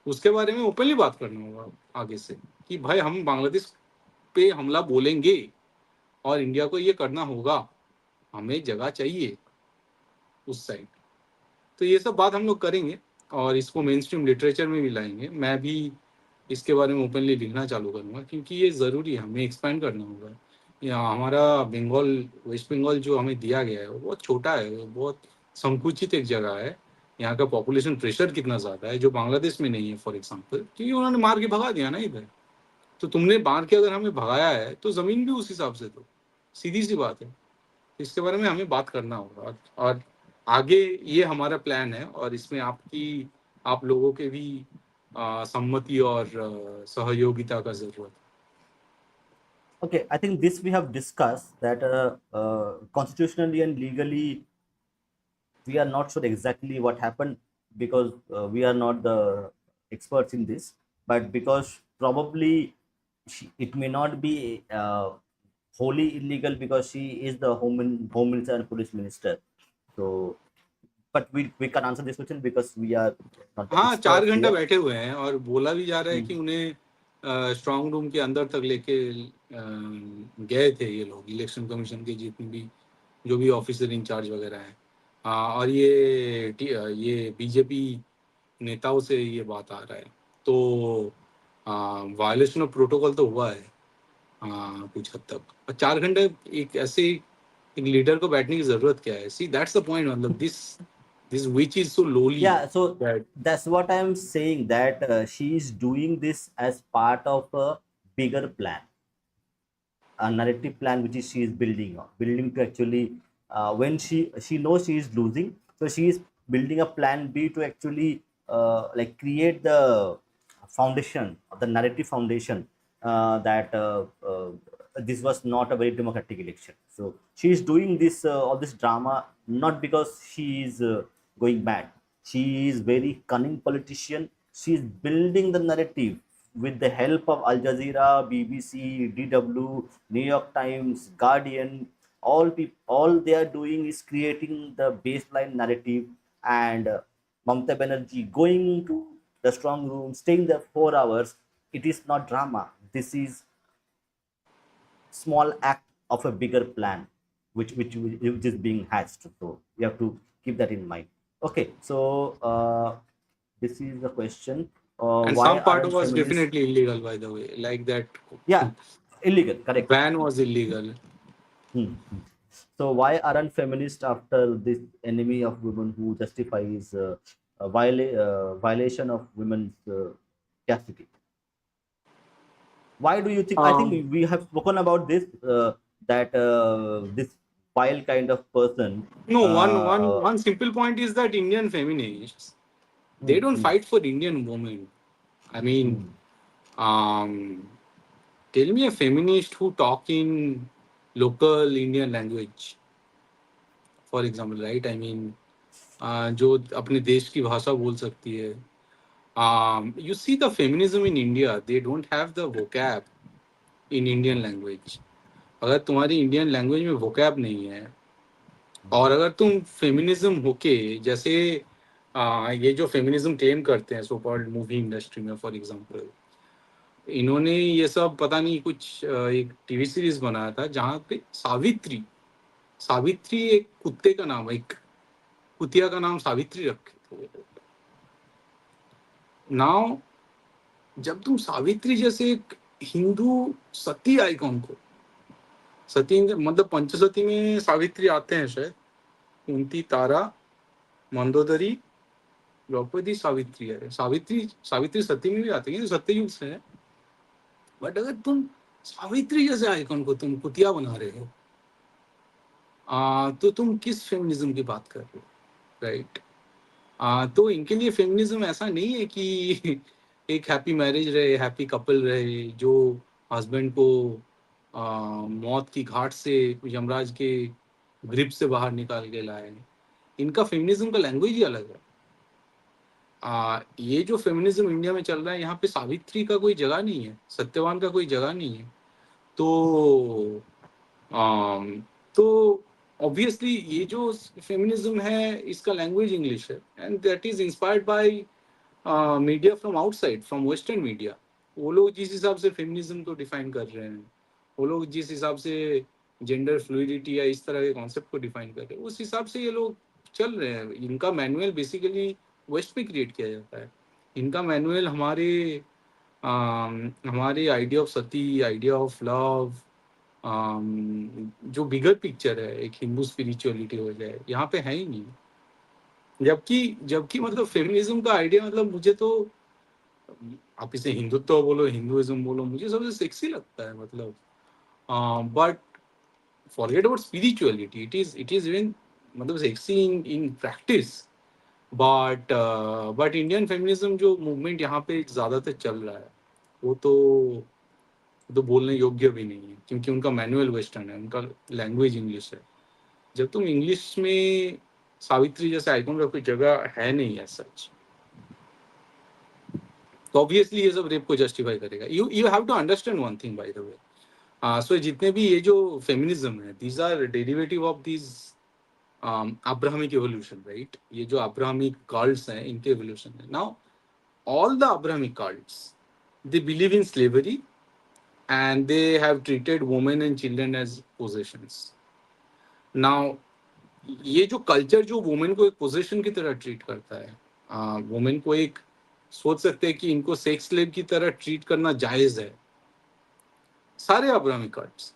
उसके बारे में ओपनली बात करना होगा आगे से, कि भाई हम बांग्लादेश पे हमला बोलेंगे और इंडिया को ये करना होगा, हमें जगह चाहिए उस साइड। तो ये सब बात हम लोग करेंगे, और इसको मेन स्ट्रीम लिटरेचर में भी लाएंगे। मैं भी इसके बारे में ओपनली लिखना चालू करूँगा, क्योंकि ये ज़रूरी है, हमें एक्सपैंड करना होगा। यहाँ हमारा बंगाल, वेस्ट बंगाल जो हमें दिया गया है वो बहुत छोटा है, वो बहुत संकुचित एक जगह है। यहाँ का पॉपुलेशन प्रेशर कितना ज़्यादा है, जो बांग्लादेश में नहीं है फॉर एग्जाम्पल, क्योंकि उन्होंने मार के भगा दिया ना इधर। तो तुमने मार के अगर हमें भगाया है, तो ज़मीन भी उस हिसाब से दो, सीधी सी बात है। इसके बारे में हमें बात करना होगा, और आगे ये हमारा प्लान है, और इसमें आप लोगों के भी सम्मति और सहयोगिता का जरूरत है। Okay, I think this we have discussed that constitutionally and legally we are not sure exactly what happened because we are not the experts in this, but because probably it may not be wholly illegal because she is the home minister and police minister. So, but we can answer this question because we are not the हाँ, चार experts घंटा here. बैठे हुए हैं, और बोला भी जा रहा है कि Hmm. उन्हें स्ट्रांग रूम के अंदर तक लेके गए थे ये लोग, इलेक्शन कमीशन के जितने भी जो भी ऑफिसर इंचार्ज वगैरह हैं। और ये बीजेपी नेताओं से ये बात आ रहा है। तो वायलेशन ऑफ प्रोटोकॉल तो हुआ है कुछ हद तक। और 4 घंटे एक ऐसे एक लीडर को बैठने की जरूरत क्या है? सी दैट्स द पॉइंट, मतलब this this which is so lolly Yeah, so that. that's what I'm saying that she is doing this as part of a bigger plan, a narrative plan which is she is building to actually when she knows she is losing, so she is building a plan B to actually like create the foundation, the narrative foundation that this was not a very democratic election. So she is doing this all this drama not because she is going bad. She is very cunning politician. She is building the narrative with the help of Al Jazeera, BBC, DW, New York Times, Guardian. All they are doing is creating the baseline narrative, and Mamata Banerjee going to the strong room, staying there 4 hours. It is not drama. This is small act of a bigger plan, which is being hatched. So you have to keep that in mind. Okay, so this is the question: And why some part aren't was feminists? definitely illegal, by the way. Like that Yeah, illegal. Correct. ban was illegal. Hmm. Hmm. So why aren't feminists after this enemy of women who justifies violation of women's chastity? Why do you think? I Um, think we have spoken about this, that this vile kind of person. no, Uh, one simple point is that Indian feminists, they hmm, don't hmm, fight for Indian women. I mean, hmm, um, tell me a feminist who talk in local Indian language, for example, right? I mean, जो अपने देश की भाषा बोल सकती है. You see the feminism in India, they don't have the vocab in Indian language. अगर तुम्हारी इंडियन लैंग्वेज में vocab नहीं है, और अगर तुम फेमिनिज्म होके जैसे ये जो फेमिनिज्म क्लेम करते हैं सो कॉल्ड मूवी इंडस्ट्री में, फॉर एग्जांपल, इन्होंने ये सब पता नहीं कुछ एक टीवी सीरीज बनाया था जहाँ पे सावित्री, सावित्री एक कुत्ते का नाम, एक कुतिया का नाम सावित्री रखे थे. नाउ जब तुम सावित्री जैसे एक हिंदू सती आइकॉन को, सती मतलब पंचसती में सावित्री आते हैं शायद, कुंती, तारा, मंदोदरी, द्रौपदी, सावित्री है. सावित्री, सावित्री सती में भी आती है, सत्ययुग से है. बट अगर तुम सावित्री जैसे आइकन को तुम कुतिया बना रहे हो, तो तुम किस फेमिनिज्म की बात कर रहे हो, राइट? तो इनके लिए फेमिनिज्म ऐसा नहीं है कि एक हैप्पी मैरिज रहे, हैप्पी कपल रहे, जो हस्बैंड को मौत की घाट से, यमराज के ग्रिप से बाहर निकाल के लाए. इनका फेमिनिज्म का लैंग्वेज ही अलग है. ये जो फेमिनिज्म इंडिया में चल रहा है, यहाँ पे सावित्री का कोई जगह नहीं है, सत्यवान का कोई जगह नहीं है. तो um, तो ऑब्वियसली ये जो फेमिनिज्म है, इसका लैंग्वेज इंग्लिश है, and that is inspired by media from outside, from western media. वो लोग जिस हिसाब से फेमिनिज्म को डिफाइन कर रहे हैं, वो लोग जिस हिसाब से जेंडर फ्लूइडिटी या इस तरह के कॉन्सेप्ट को डिफाइन कर रहे हैं, उस हिसाब से ये लोग चल रहे हैं. इनका मैनुअल बेसिकली वेस्ट में क्रिएट किया जाता है. इनका मैनुअल हमारे idea of Sati, idea of love, जो बिगर पिक्चर है, एक हिंदू स्पिरिचुअलिटी हो जाए, यहाँ पे है ही नहीं. जबकि जबकि मतलब फेमिनिज्म का आइडिया, मतलब मुझे तो, आप इसे हिंदुत्व बोलो, हिंदुइज्म बोलो, मुझे सबसे सेक्सी लगता है. मतलब but forget about spirituality, it is even मतलब sexy in practice. But Indian feminism जो मूवमेंट यहाँ पे ज्यादातर चल रहा है, वो तो बोलने योग्य भी नहीं है, क्योंकि उनका मैनुअल वेस्टर्न है, उनका लैंग्वेज इंग्लिश है. जब तुम इंग्लिश में सावित्री जैसे आइकॉन का कोई जगह है नहीं है सच, तो ऑब्वियसली ये सब रेप को जस्टिफाई करेगा. You you have to understand one thing, by the way. So जितने भी ये जो फेमिनिज्म है, these are derivative of this Abrahamic evolution, right? ये जो अब्राहमिक कल्ट्स हैं, इनके एवोल्यूशन है. Now all the Abrahamic cults, they believe in slavery, and they have treated women and children as possessions. Now, ये जो कल्चर जो वुमेन को एक पोजीशन की तरह ट्रीट करता है, वुमेन को एक, सोच सकते हैं कि इनको सेक्स स्लेव की तरह ट्रीट करना जायज है. सारे अब्राहमिक कल्ट्स,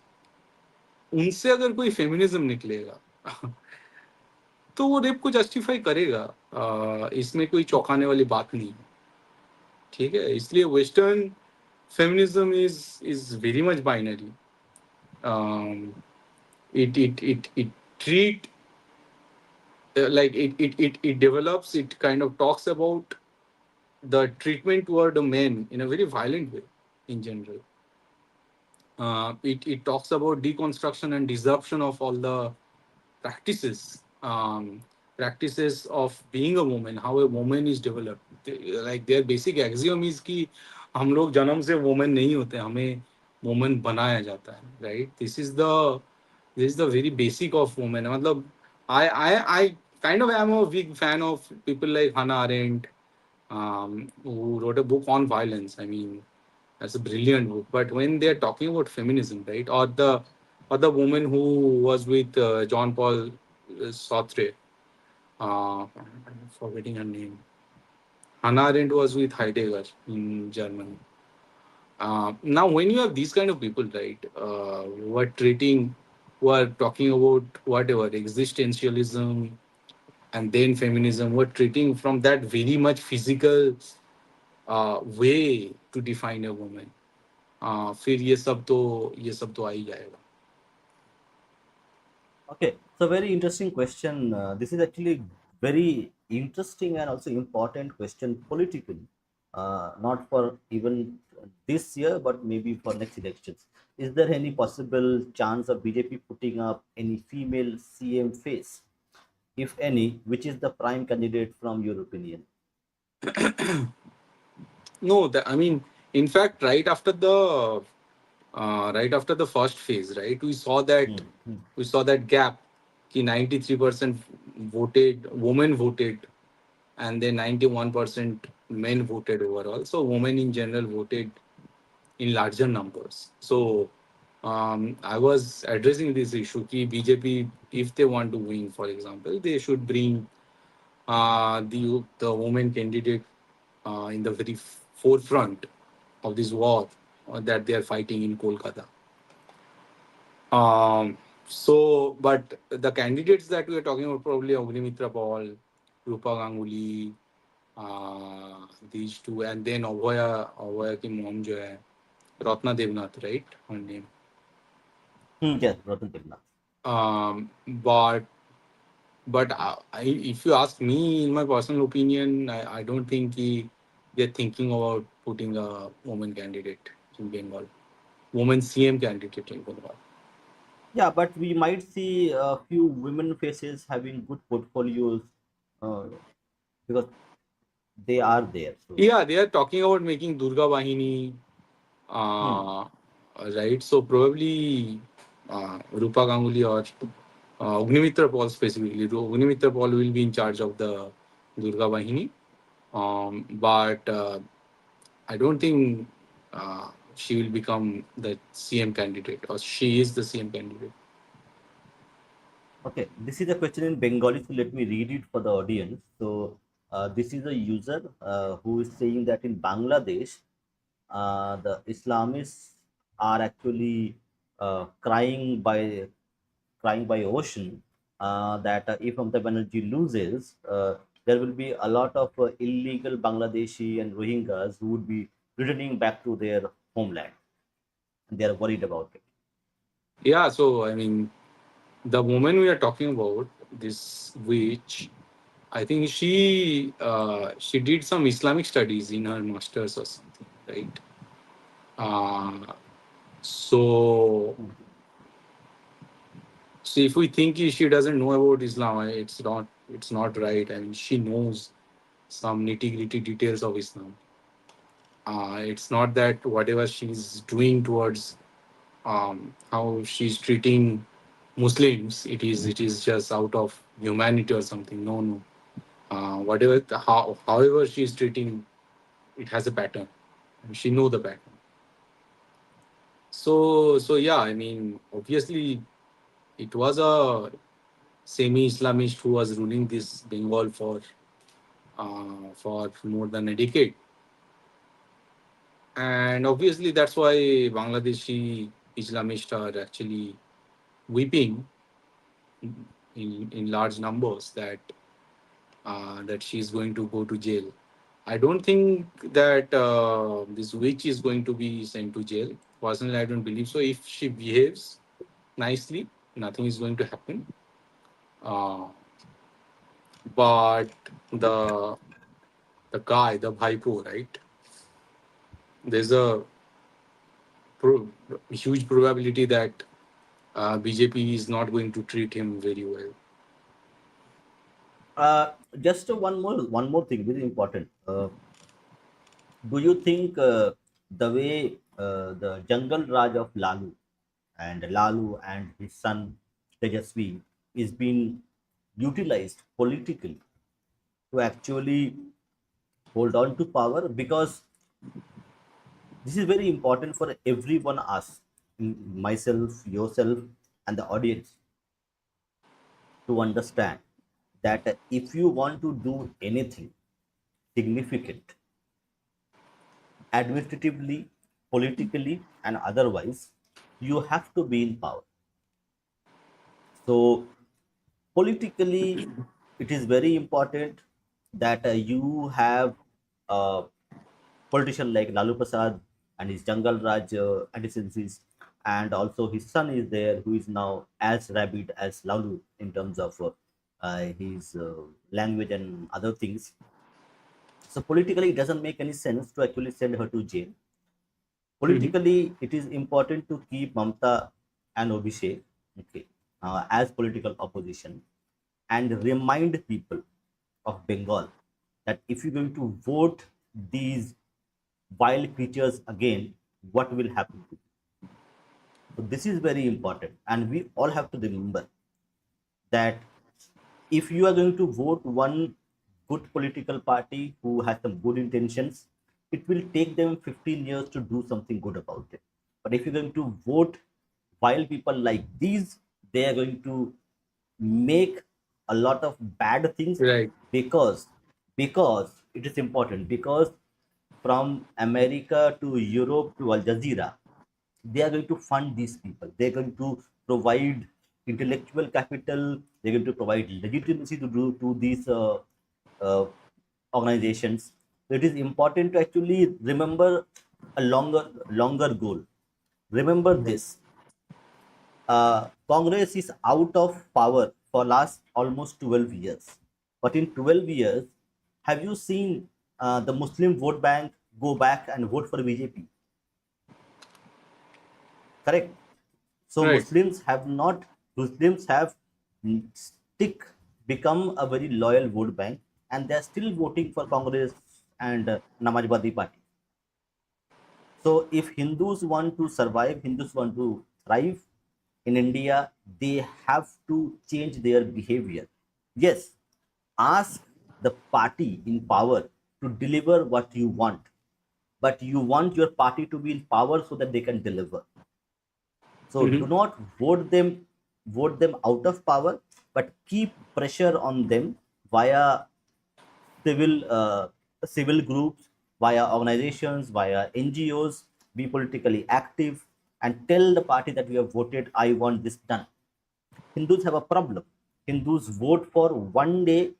उनसे अगर कोई फेमिनिज्म निकलेगा तो वो रेप को जस्टिफाई करेगा. इसमें कोई चौंकाने वाली बात नहीं है, ठीक है? इसलिए western feminism is very much binary. It treat like it develops, it kind of talks about the treatment toward the men in a very violent way in general. It talks about deconstruction and disruption of all the practices, practices of being a woman, how a woman is developed. Like their basic axiom is कि हम लोग जन्म से woman नहीं होते, हमें woman बनाया जाता है, right? This is the very basic of woman. मतलब I kind of am a big fan of people like Hannah Arendt, who wrote a book on violence. I mean, that's a brilliant book. But when they're talking about feminism, right, or the woman who was with John Paul Sartre, I'm forgetting her name. Hannah Arendt was with Heidegger in Germany. Now, when you have these kind of people, right, who are talking about whatever existentialism and then feminism, who are treating from that very much physical way to define a woman. फिर ये सब तो आ ही जाएगा. Okay, so very interesting question. This is actually very interesting and also important question politically, not for even this year, but maybe for next elections. Is there any possible chance of BJP putting up any female CM face, if any, which is the prime candidate from your opinion? No, I mean, in fact, right after the first phase, right, Hmm, hmm, we saw that gap. Ki 93% women voted, and then 91% men voted overall. So women in general voted in larger numbers. So I was addressing this issue. Ki BJP, if they want to win, for example, they should bring the woman candidate in the very forefront of this war that they are fighting in Kolkata. But the candidates that we are talking about probably Agnimitra Paul, Rupa Ganguly, these two, and then Abhaya ki mom jo hai, Ratna Devnath, right? Her name. yes, Ratan Tibna. But if you ask me, in my personal opinion, I don't think they're thinking about putting a woman candidate in Bengal, woman CM candidate in Bengal. Yeah, but we might see a few women faces having good portfolios uh, because they are there. So, Yeah, they are talking about making Durga Bahini, hmm. uh, right? So probably Rupa Ganguly or Agnimitra Paul specifically. Agnimitra Paul will be in charge of the Durga Bahini. But I don't think she will become the CM candidate, or she is the CM candidate. Okay, this is a question in Bengali, so let me read it for the audience. So, this is a user who is saying that in Bangladesh, the Islamists are actually crying by ocean. That if Mamata Banerjee loses, there will be a lot of illegal Bangladeshi and Rohingyas who would be returning back to their homeland, and they are worried about it. Yeah, so I mean, the woman we are talking about, this witch, I think she did some Islamic studies in her masters or something, right? Uh, so so if we think she doesn't know about Islam, it's not right. I mean, she knows some nitty gritty details of Islam. It's not that whatever she's doing towards how she's treating Muslims, it is just out of humanity or something. No, no. However she's treating, it has a pattern. And she know the pattern. So yeah, I mean, obviously, it was a semi-Islamist who was ruling this Bengal for more than a decade, and obviously that's why Bangladeshi Islamists are actually weeping in large numbers that she's going to go to jail. I don't think that this witch is going to be sent to jail. Personally, I don't believe so. If she behaves nicely, nothing is going to happen. Uh, but the the guy, the Bhaipo, right? There's a huge probability that BJP is not going to treat him very well. Just one more thing, very important. Do you think the way the jungle Raj of Lalu and his son Tejasvi is being utilized politically to actually hold on to power, because this is very important for everyone, us, myself, yourself, and the audience, to understand that if you want to do anything significant, administratively, politically, and otherwise, you have to be in power. So, politically, it is very important that you have a politician like Lalu Prasad and his Jungle Raj antecedents, and also his son is there, who is now as rabid as Lalu in terms of his language and other things. So politically, it doesn't make any sense to actually send her to jail. Hmm. Politically, it is important to keep Mamta and Abhishek, okay, as political opposition, and remind people of Bengal that if you're going to vote these wild creatures again, what will happen to you? So this is very important, and we all have to remember that if you are going to vote one good political party who has some good intentions, it will take them 15 years to do something good about it. But if you're going to vote while people like these, they are going to make a lot of bad things, Right. because it is important, because from America to Europe to Al Jazeera, they are going to fund these people. They're going to provide intellectual capital. They're going to provide legitimacy to do to these uh, organizations. So it is important to actually remember a longer goal. Remember Right. this: Congress is out of power for last almost 12 years. But in 12 years, have you seen the Muslim vote bank go back and vote for BJP? Correct. So Right. Muslims have stick become a very loyal vote bank, and they are still voting for Congress and Namazbadi party. So if Hindus want to survive, Hindus want to thrive in India, they have to change their behavior. Yes, ask the party in power to deliver what you want, but you want your party to be in power so that they can deliver. So Hmm. do not vote them out of power, but keep pressure on them via civil civil groups, via organizations, via NGOs. Be politically active and tell the party that we have voted. I want this done. Hindus have a problem. Hindus vote for one day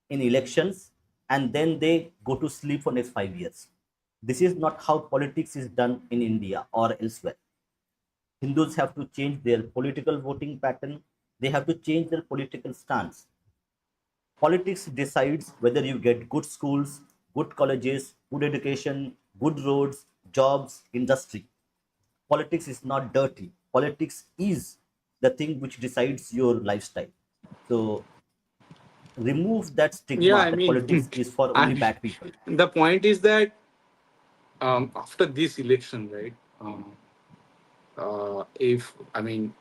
in elections, and then they go to sleep for next 5 years. This is not how politics is done in India or elsewhere. Hindus have to change their political voting pattern. They have to change their political stance. Politics decides whether you get good schools, good colleges, good education, good roads, jobs, industry. Politics is not dirty. Politics is the thing which decides your lifestyle. So remove that Yeah, stigma I that mean, politics is for only I, bad people. the point is that after this election, right? If I mean,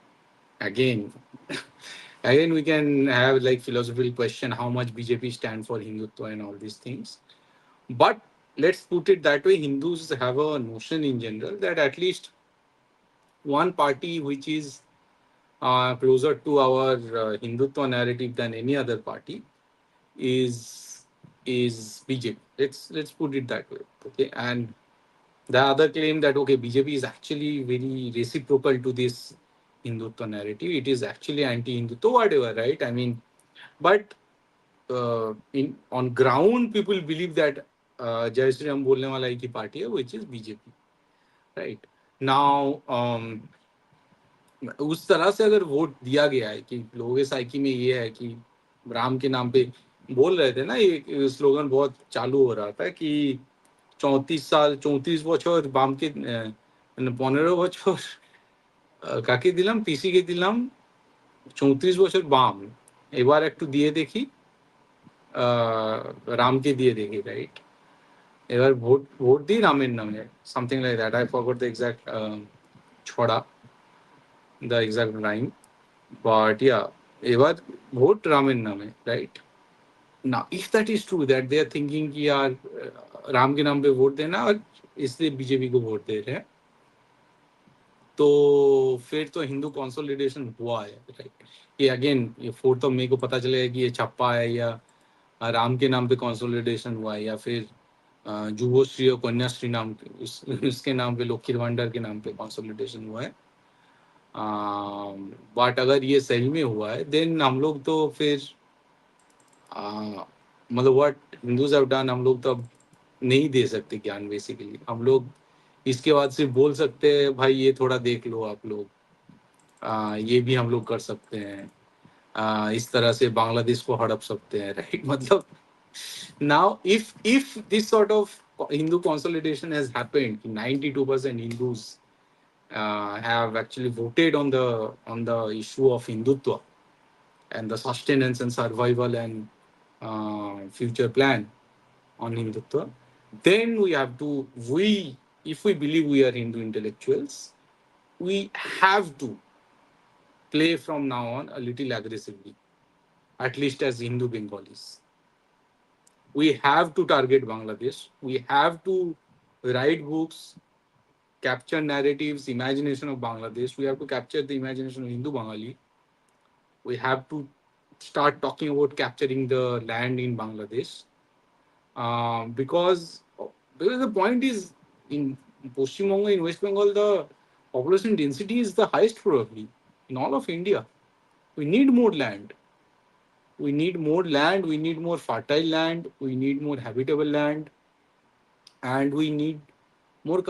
again, again, we can have like philosophical question how much BJP stand for Hindutva and all these things. But let's put it that way: Hindus have a notion in general that at least one party which is closer to our Hindutva narrative than any other party is BJP. Let's put it that way. Okay, and the other claim that okay, BJP is actually very reciprocal to this Hindutva narrative. It is actually anti-Hindutva, whatever, right? I mean, but in on ground, people believe that Jai Shri Ram bolne wala ek hi party hai, which is BJP, right? Now, उस तरह से अगर vote दिया गया है कि लोगों के साइकी में ये है कि राम के नाम पे बोल रहे थे ना, ये स्लोगन बहुत चालू हो रहा था कि 34 সাল 34 বছর বামকে 15 বছর কাকে দিলাম পিসিকে দিলাম 34 বছর বাম এবার একটু দিয়ে দেখি রামকে দিয়ে দেখি রাইট এবার ভোট ভোট দিই রামের নামে something like that I forgot the exact ছড়া the exact rhyme but yeah এবার ভোট রামের নামে right Now, if that is true that they are thinking कि यार राम के नाम पे वोट देना और इसलिए बीजेपी को वोट दे रहे हैं, तो फिर तो हिंदू कंसोलिडेशन हुआ है, राइट? ये अगेन ये 4 मई को पता चलेगा कि ये छप्पा है या राम के नाम पे कंसोलिडेशन हुआ है, या फिर जुवोश्री और कन्याश्री नाम पे उसके नाम पे लोकखीर भंडार के नाम पे कंसोलिडेशन हुआ है। बट अगर ये सही में हुआ है देन हम लोग तो फिर मतलब व्हाट हिंदूज हैव डन हम लोग तो अब नहीं दे सकते ज्ञान। बेसिकली हम लोग इसके बाद सिर्फ बोल सकते हैं भाई ये थोड़ा देख लो आप लोग, ये भी हम लोग कर सकते हैं, इस तरह से बांग्लादेश को हड़प सकते हैं, राइट? मतलब now if this sort of Hindu consolidation has happened, 92% Hindus have actually voted on the issue of Hindutva and the sustenance and survival and future plan on Hindutva, then we have to we if we believe we are Hindu intellectuals, we have to play from now on a little aggressively, at least as Hindu Bengalis. We have to target Bangladesh. We have to write books, capture narratives, imagination of Bangladesh. We have to capture the imagination of Hindu Bengali. We have to start talking about capturing the land in Bangladesh. Because the point is in Paschim Banga, in West Bengal, the population density is the highest probably in all of India. We need more land. We need more land. We need more fertile land. We need more habitable land, and we need more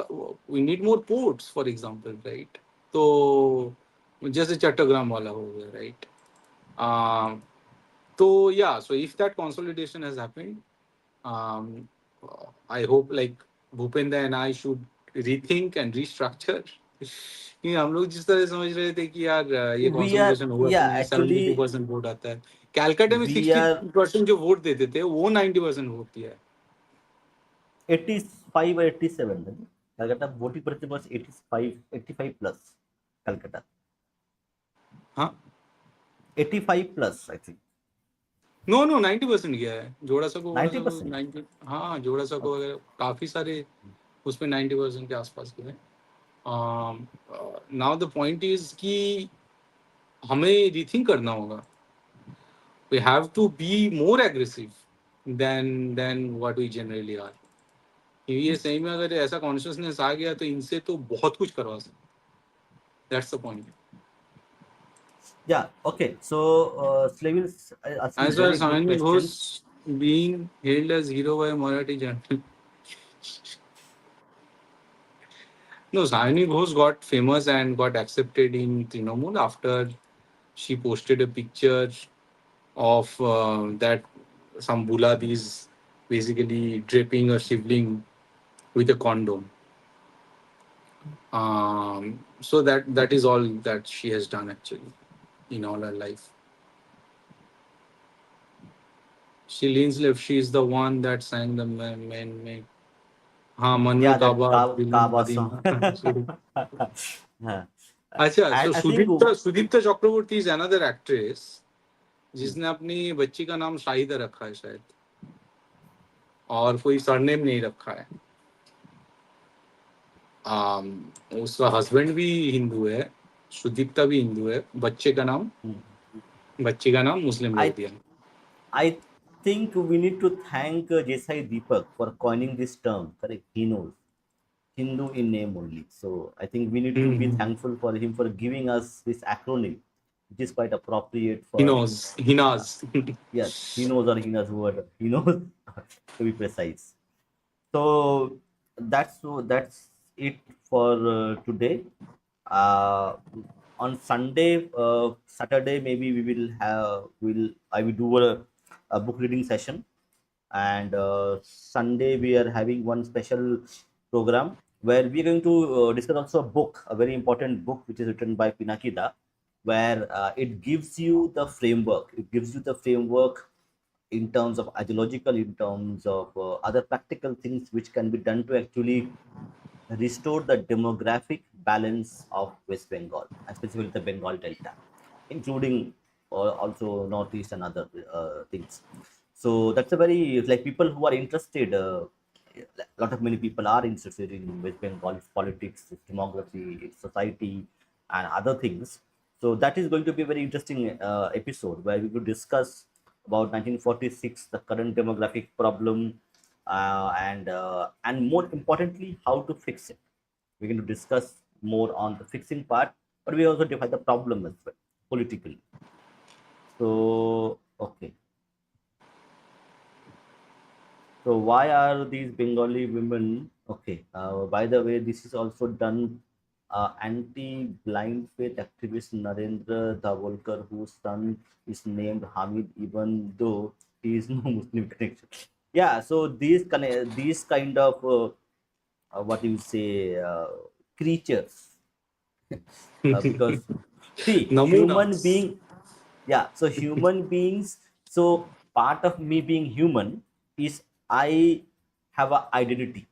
ports, for example, right? तो जैसे चट्टग्राम वाला हो गया, right? Um, so yeah, so if that consolidation has happened, um, I hope like Bhupendra and I should rethink and restructure. कि हम लोग जिस तरह समझ रहे थे कि यार ये We are, कंसोलिडेशन हुआ तो yeah, मुझे seventy two actually, percent vote आता है, कैलकाटा में we सिक्सटी are परसेंट जो वोट देते थे वो 90% वोट दिया है। 85 or 87. है ना? Calcutta voting percentage was 85, 85 plus. Calcutta हाँ, 85 plus, I think. No no 90% गया है, जोड़ा सा को 90%. 90, हाँ जोड़ा सा को Okay. वगैरह काफी सारे उसमें 90% के आसपास गए। नाउ द पॉइंट इज कि हमें रीथिंक करना होगा। We have to be more aggressive than what we generally are. ये सही में अगर ऐसा कॉन्शियसनेस आ गया तो इनसे तो बहुत कुछ करवा सकते। That's the point. Yeah. Okay. So, Slavin is asking As far very as good Sahani questions. Ghosh being hailed as hero by Marathi journal. No, Sahani Ghosh got famous and got accepted in Trinamool after she posted a picture of that some Buladis basically draping a shivling with a condom. So that is all that she has done actually in all her life. She leans left. She is the one that sang the man. हाँ मन में Yeah, that काबा दिल Kaaba song. Medina. हाँ. अच्छा, And so I think, Sudipta Chakraborty is another actress hmm, जिसने अपनी बच्ची का नाम शाहिदा रखा है शायद, और कोई सरनेम नहीं रखा है। आम, उसका हस्बैंड भी हिंदू है, सुदीप्ता भी हिंदू है, hmm. बच्ची का नाम मुस्लिम रख I दिया। I think we need to thank Desai Deepak for coining this term. Correct? He knows Hindu in name only. So I think we need to be hmm, thankful for him for giving us this acronym, which is quite appropriate he for, knows, he uh, knows। yes, he knows or he knows word. He knows to be precise. So that's it for today. Uh, on Sunday, Saturday, maybe will I will do a book reading session, and Sunday we are having one special program where we are going to discuss also a book, a very important book which is written by Pinakida, where it gives you the framework. It gives you the framework in terms of ideological, in terms of other practical things which can be done to actually restore the demographic balance of West Bengal, and specifically the Bengal Delta, including also Northeast and other things. So that's a very like people who are interested. A lot of many people are interested in West Bengal, its politics, its demography, its society, and other things. So that is going to be a very interesting episode where we will discuss about 1946, the current demographic problem, and more importantly, how to fix it. We're going to discuss more on the fixing part, but we also define the problem as well politically. So okay. So why are these Bengali women okay? By the way, this is also done. Anti-blind faith activist Narendra Davolkar, whose son is named Hamid, even though he is no Muslim connection. Yeah, so these kind of what do you say creatures, because see human Namunas. being, yeah, so human beings, so part of me being human is I have a identity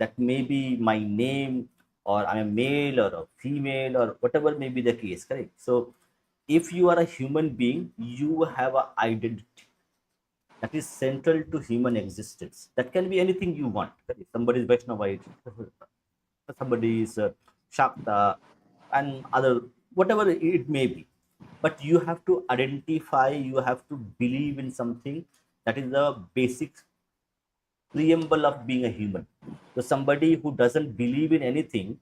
that may be my name, or I'm a male or a female or whatever may be the case, correct? So if you are a human being, you have a identity that is central to human existence. That can be anything you want, correct? Somebody is Vaishnavite, somebody is Shakta, and other, whatever it may be. But you have to identify, you have to believe in something. That is the basic preamble of being a human. So somebody who doesn't believe in anything,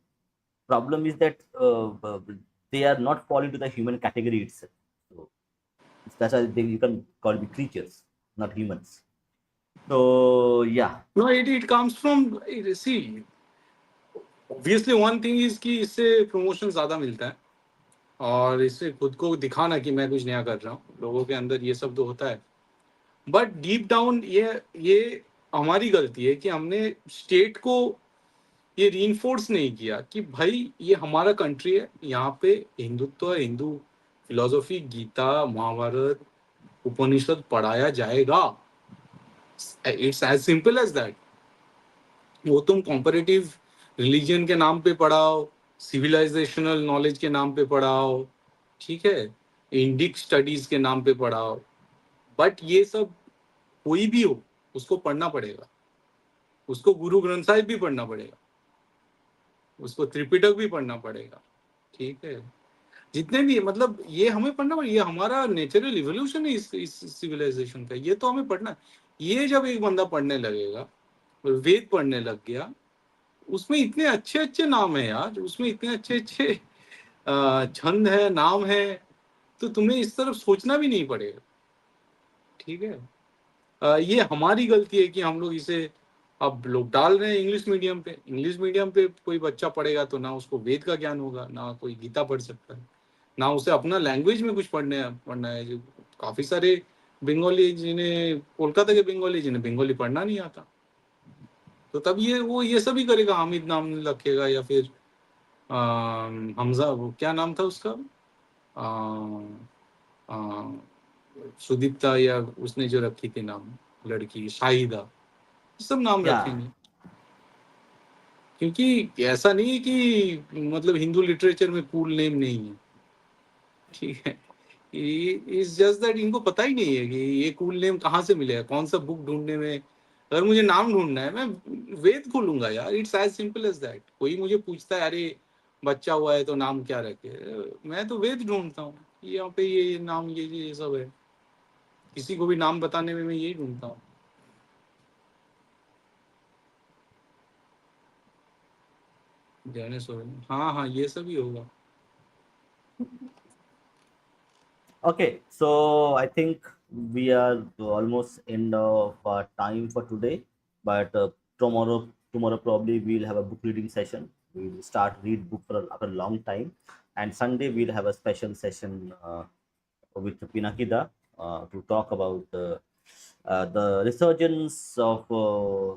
problem is that they are not fall into the human category itself. So that's why you can call it creatures, not humans. So yeah. No, it comes from, see, obviously one thing is कि इससे promotion ज़्यादा मिलता है और इससे खुद को दिखाना कि मैं कुछ नया कर रहा हूँ, लोगों के अंदर ये सब तो होता है. बट डीप डाउन ये हमारी गलती है कि हमने स्टेट को ये रीइंफोर्स नहीं किया कि भाई ये हमारा कंट्री है, यहाँ पे हिंदुत्व, हिंदू फिलोसफी, गीता, महाभारत, उपनिषद पढ़ाया जाएगा. It's as simple as that. वो तुम कॉम्परेटिव रिलीजन के नाम पे पढ़ाओ, सिविलाइजेशनल नॉलेज के नाम पे पढ़ाओ, ठीक है, इंडिक स्टडीज के नाम पे पढ़ाओ, बट ये सब कोई भी हो उसको पढ़ना पड़ेगा. उसको गुरु ग्रंथ साहिब भी पढ़ना पड़ेगा, उसको त्रिपिटक भी पढ़ना पड़ेगा, ठीक है, जितने भी, मतलब ये हमें पढ़ना पड़ेगा. ये हमारा नेचुरल इवोल्यूशन है इस सिविलाइजेशन का, ये तो हमें पढ़ना है. ये जब एक बंदा पढ़ने लगेगा, वेद पढ़ने लग गया, उसमें इतने अच्छे अच्छे नाम है यार, उसमें इतने अच्छे अच्छे छंद है, नाम है, तो तुम्हें इस तरफ सोचना भी नहीं पड़ेगा. ठीक है. ये हमारी गलती है कि हम लोग इसे अब लोग डाल रहे हैं इंग्लिश मीडियम पे. इंग्लिश मीडियम पे कोई बच्चा पढ़ेगा तो ना उसको वेद का ज्ञान होगा, ना कोई गीता पढ़ सकता है, ना उसे अपना लैंग्वेज में कुछ पढ़ना है. जो काफी सारे बंगाली जिन्हें, कोलकाता के बंगाली जिन्हें बंगाली पढ़ना नहीं आता, तो तब वो ये सभी करेगा, हामिद नाम रखेगा, या फिर हमजा, वो क्या नाम था उसका, सुदीप्ता, या उसने जो रखी थी नाम लड़की शाहिदा, सब नाम Yeah. रखेंगे. क्योंकि ऐसा नहीं है कि मतलब हिंदू लिटरेचर में कूल नेम नहीं है, ठीक है. इज जस्ट दैट इनको पता ही नहीं है कि ये कूल नेम कहाँ से मिलेगा, कौन सा बुक ढूंढने में. अगर मुझे नाम ढूंढना है, मैं वेद खोलूंगा यार. It's as simple as that. कोई मुझे पूछता है अरे बच्चा हुआ है तो नाम क्या रखे, मैं तो वेद ढूंढता हूँ. यहाँ पे ये नाम, ये सब है. किसी को भी नाम बताने में मैं यही ढूंढता हूँ. हाँ हाँ, ये सब ही होगा. Okay, so I think we are almost end of our time for today. But tomorrow probably we'll have a book reading session. We'll start read book for after a long time, and Sunday we'll have a special session with Pinakida to talk about the resurgence of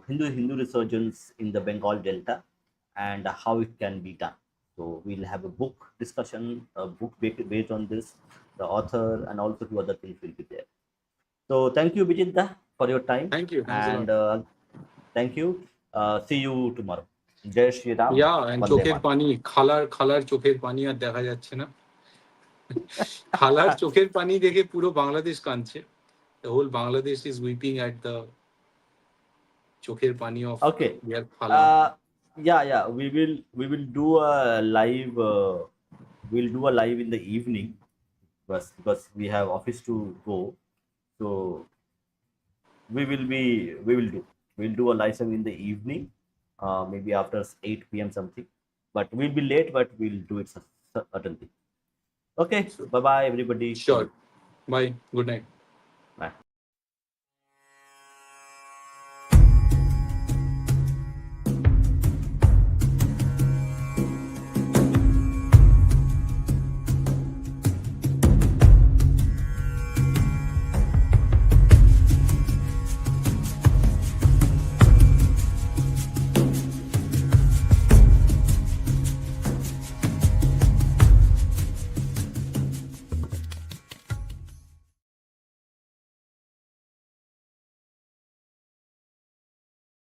Hindu resurgence in the Bengal Delta and how it can be done. So we'll have a book discussion, a book based on this, the author, and also two other things will be there. So thank you, Vijinta, for your time, thank you, thanks a and lot. thank you. See you tomorrow. Jai Shri Ram, yeah, and Vande চোখের Mataram. পানি, খালার খালার চোখের পানি আর দেখা যাচ্ছে না. খালার চোখের পানি দেখে পুরো বাংলাদেশ কাঁদছে. The whole Bangladesh is weeping at the chokher pani of Okay. their phala. Uh, yeah, yeah. We will do a live. We'll do a live in the evening, because we have office to go. So we'll do a live stream in the evening, maybe after 8 p.m. something. But we'll be late, but we'll do it certainly. Okay. So, Bye bye, everybody. See sure. you. Bye. Good night. Bye.